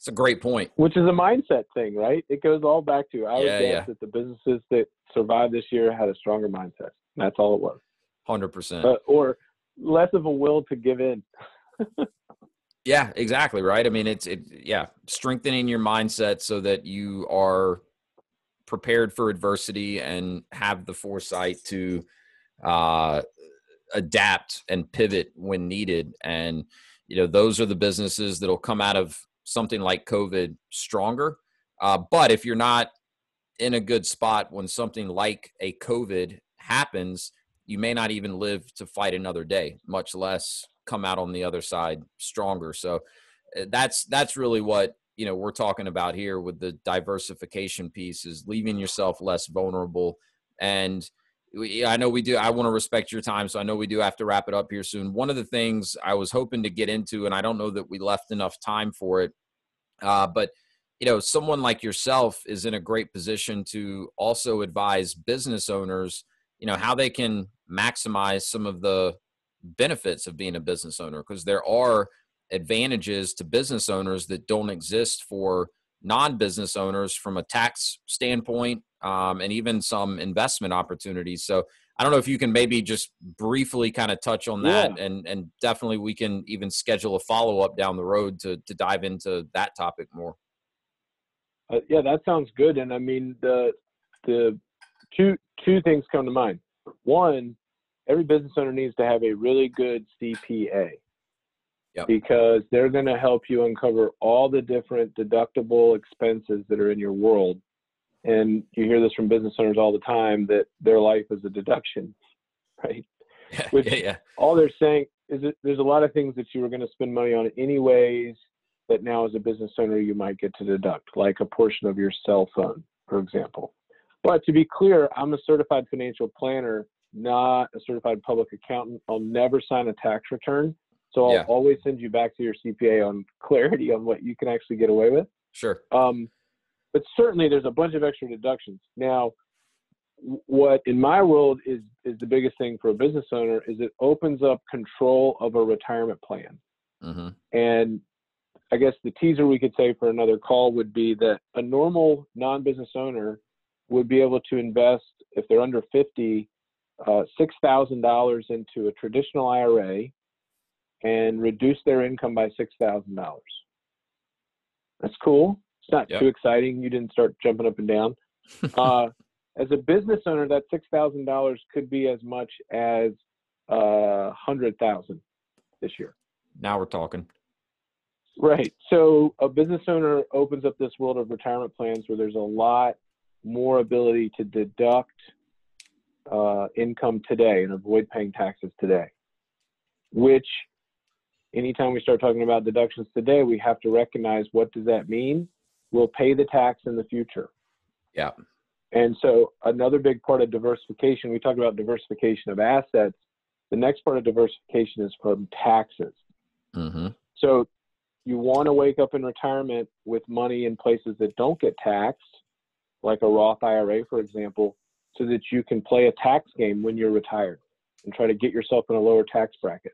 [SPEAKER 1] a great point.
[SPEAKER 2] Which is a mindset thing, right? It goes all back to, I would guess that the businesses that survived this year had a stronger mindset. That's all it was.
[SPEAKER 1] 100%.
[SPEAKER 2] Or less of a will to give in.
[SPEAKER 1] Yeah, exactly. Right. I mean, strengthening your mindset so that you are prepared for adversity and have the foresight to adapt and pivot when needed. And, you know, those are the businesses that'll come out of something like COVID stronger. But if you're not in a good spot when something like a COVID happens, you may not even live to fight another day, much less come out on the other side stronger. So that's really what, you know, we're talking about here with the diversification piece, is leaving yourself less vulnerable. And I know we do. I want to respect your time, so I know we do have to wrap it up here soon. One of the things I was hoping to get into, and I don't know that we left enough time for it, but, you know, someone like yourself is in a great position to also advise business owners, you know, how they can maximize some of the benefits of being a business owner, because there are advantages to business owners that don't exist for non-business owners from a tax standpoint, and even some investment opportunities. So I don't know if you can maybe just briefly kind of touch on that, and definitely we can even schedule a follow-up down the road to dive into that topic more.
[SPEAKER 2] That sounds good. And I mean, the two things come to mind. One, every business owner needs to have a really good CPA. Yep. Because they're going to help you uncover all the different deductible expenses that are in your world. And you hear this from business owners all the time, that their life is a deduction, right? Which all they're saying is that there's a lot of things that you were going to spend money on anyways that now as a business owner you might get to deduct, like a portion of your cell phone, for example. But to be clear, I'm a certified financial planner, not a certified public accountant. I'll never sign a tax return. So I'll
[SPEAKER 1] Yeah.
[SPEAKER 2] always send you back to your CPA on clarity on what you can actually get away with.
[SPEAKER 1] Sure.
[SPEAKER 2] But certainly there's a bunch of extra deductions. Now, what in my world is the biggest thing for a business owner is it opens up control of a retirement plan.
[SPEAKER 1] Mm-hmm.
[SPEAKER 2] And I guess the teaser we could say for another call would be that a normal non-business owner would be able to invest, if they're under 50, $6,000 into a traditional IRA and reduce their income by $6,000. That's cool. It's not too exciting. You didn't start jumping up and down. As a business owner, that $6,000 could be as much as $100,000 this year.
[SPEAKER 1] Now we're talking.
[SPEAKER 2] Right. So a business owner opens up this world of retirement plans where there's a lot more ability to deduct income today and avoid paying taxes today, which anytime we start talking about deductions today, we have to recognize, what does that mean? We'll pay the tax in the future.
[SPEAKER 1] Yeah.
[SPEAKER 2] And so another big part of diversification, we talked about diversification of assets. The next part of diversification is from taxes.
[SPEAKER 1] Mm-hmm.
[SPEAKER 2] So you want to wake up in retirement with money in places that don't get taxed, like a Roth IRA, for example, so that you can play a tax game when you're retired and try to get yourself in a lower tax bracket.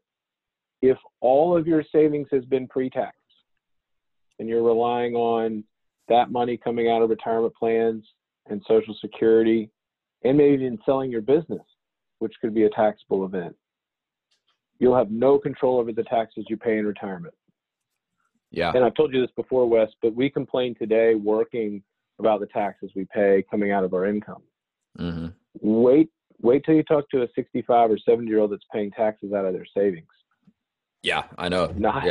[SPEAKER 2] If all of your savings has been pre-tax and you're relying on that money coming out of retirement plans and Social Security, and maybe even selling your business, which could be a taxable event, you'll have no control over the taxes you pay in retirement.
[SPEAKER 1] Yeah.
[SPEAKER 2] And I've told you this before, Wes, but we complain today working about the taxes we pay coming out of our income.
[SPEAKER 1] Mm-hmm.
[SPEAKER 2] Wait till you talk to a 65 or 70-year-old that's paying taxes out of their savings.
[SPEAKER 1] Yeah, I know.
[SPEAKER 2] Not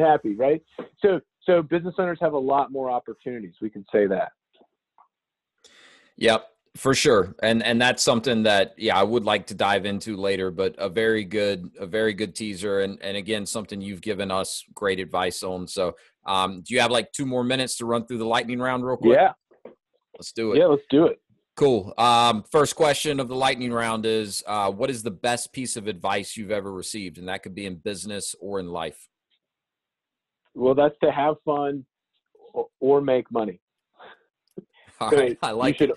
[SPEAKER 2] happy, right? So business owners have a lot more opportunities. We can say that.
[SPEAKER 1] Yep, for sure. And that's something that, I would like to dive into later, but a very good teaser. And again, something you've given us great advice on. So do you have like 2 more minutes to run through the lightning round real quick?
[SPEAKER 2] Yeah.
[SPEAKER 1] Let's do it.
[SPEAKER 2] Yeah, let's do it.
[SPEAKER 1] Cool. First question of the lightning round is, what is the best piece of advice you've ever received? And that could be in business or in life.
[SPEAKER 2] Well, that's to have fun or make money.
[SPEAKER 1] All right. I like it.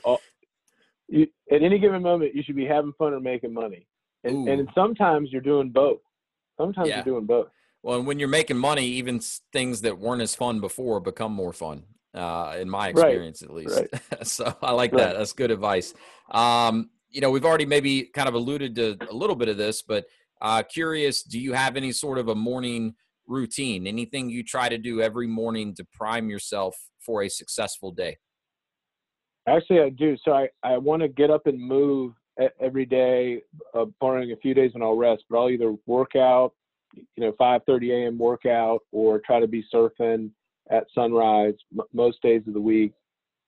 [SPEAKER 2] At any given moment, you should be having fun or making money. And sometimes you're doing both. You're doing both.
[SPEAKER 1] Well, and when you're making money, even things that weren't as fun before become more fun, in my experience, at least. Right. So I like that. That's good advice. We've already maybe kind of alluded to a little bit of this, but curious, do you have any sort of a morning routine, anything you try to do every morning to prime yourself for a successful day?
[SPEAKER 2] Actually, I do. So I want to get up and move every day, barring a few days when I'll rest, but I'll either work out, 5:30 a.m. workout, or try to be surfing at sunrise most days of the week.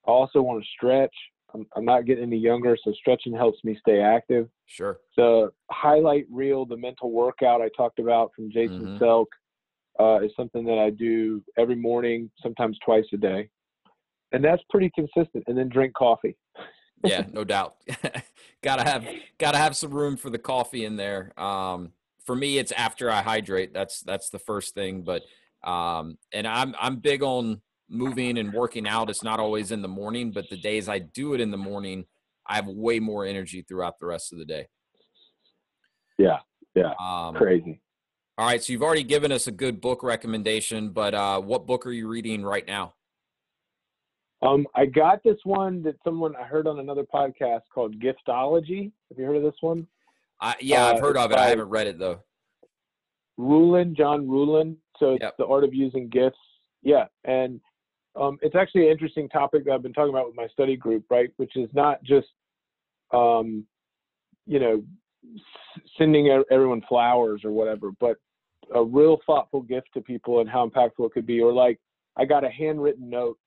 [SPEAKER 2] I also want to stretch. I'm not getting any younger, so stretching helps me stay active.
[SPEAKER 1] Sure.
[SPEAKER 2] The highlight reel, the mental workout I talked about from Jason Selk, is something that I do every morning, sometimes twice a day. And that's pretty consistent. And then drink coffee.
[SPEAKER 1] Yeah, no doubt. gotta have some room for the coffee in there. For me, it's after I hydrate. That's the first thing. But and I'm big on moving and working out. It's not always in the morning, but the days I do it in the morning, I have way more energy throughout the rest of the day.
[SPEAKER 2] Yeah. Crazy.
[SPEAKER 1] All right, so you've already given us a good book recommendation, but what book are you reading right now?
[SPEAKER 2] I got this one that I heard on another podcast called Giftology. Have you heard of this one?
[SPEAKER 1] I've heard of it. I haven't read it though.
[SPEAKER 2] John Ruhlin. So it's The Art of Using Gifts. Yeah. And it's actually an interesting topic that I've been talking about with my study group, right? Which is not just, sending everyone flowers or whatever, but a real thoughtful gift to people and how impactful it could be. Or like, I got a handwritten note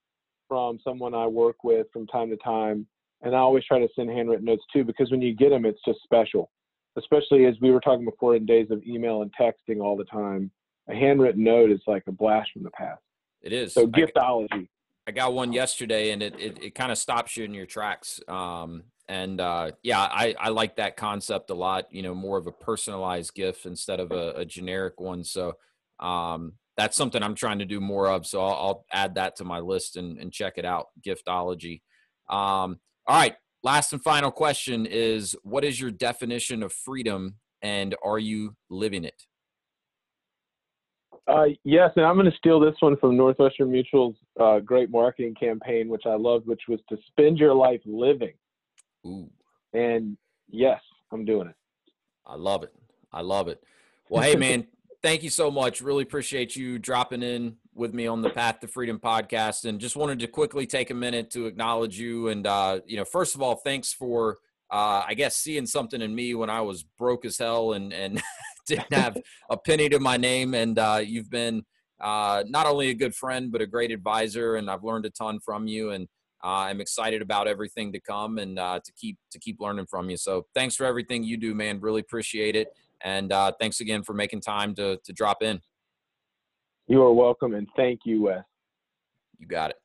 [SPEAKER 2] from someone I work with from time to time. And I always try to send handwritten notes too, because when you get them, it's just special, especially as we were talking before in days of email and texting all the time. A handwritten note is like a blast from the past.
[SPEAKER 1] It is.
[SPEAKER 2] So Giftology.
[SPEAKER 1] I got one yesterday, and it kind of stops you in your tracks. Yeah, I like that concept a lot. You know, more of a personalized gift instead of a generic one. So that's something I'm trying to do more of. So I'll add that to my list and check it out. Giftology. All right. Last and final question is, what is your definition of freedom, and are you living it?
[SPEAKER 2] Yes, and I'm going to steal this one from Northwestern Mutual's great marketing campaign, which I loved, which was to spend your life living.
[SPEAKER 1] Ooh.
[SPEAKER 2] And yes, I'm doing it.
[SPEAKER 1] I love it. I love it. Well, hey, man, thank you so much. Really appreciate you dropping in with me on the Path to Freedom podcast. And just wanted to quickly take a minute to acknowledge you. And, first of all, thanks for, I guess, seeing something in me when I was broke as hell and didn't have a penny to my name. And you've been not only a good friend, but a great advisor. And I've learned a ton from you. And I'm excited about everything to come and to keep learning from you. So thanks for everything you do, man. Really appreciate it. And thanks again for making time to drop in.
[SPEAKER 2] You are welcome. And thank you, Wes.
[SPEAKER 1] You got it.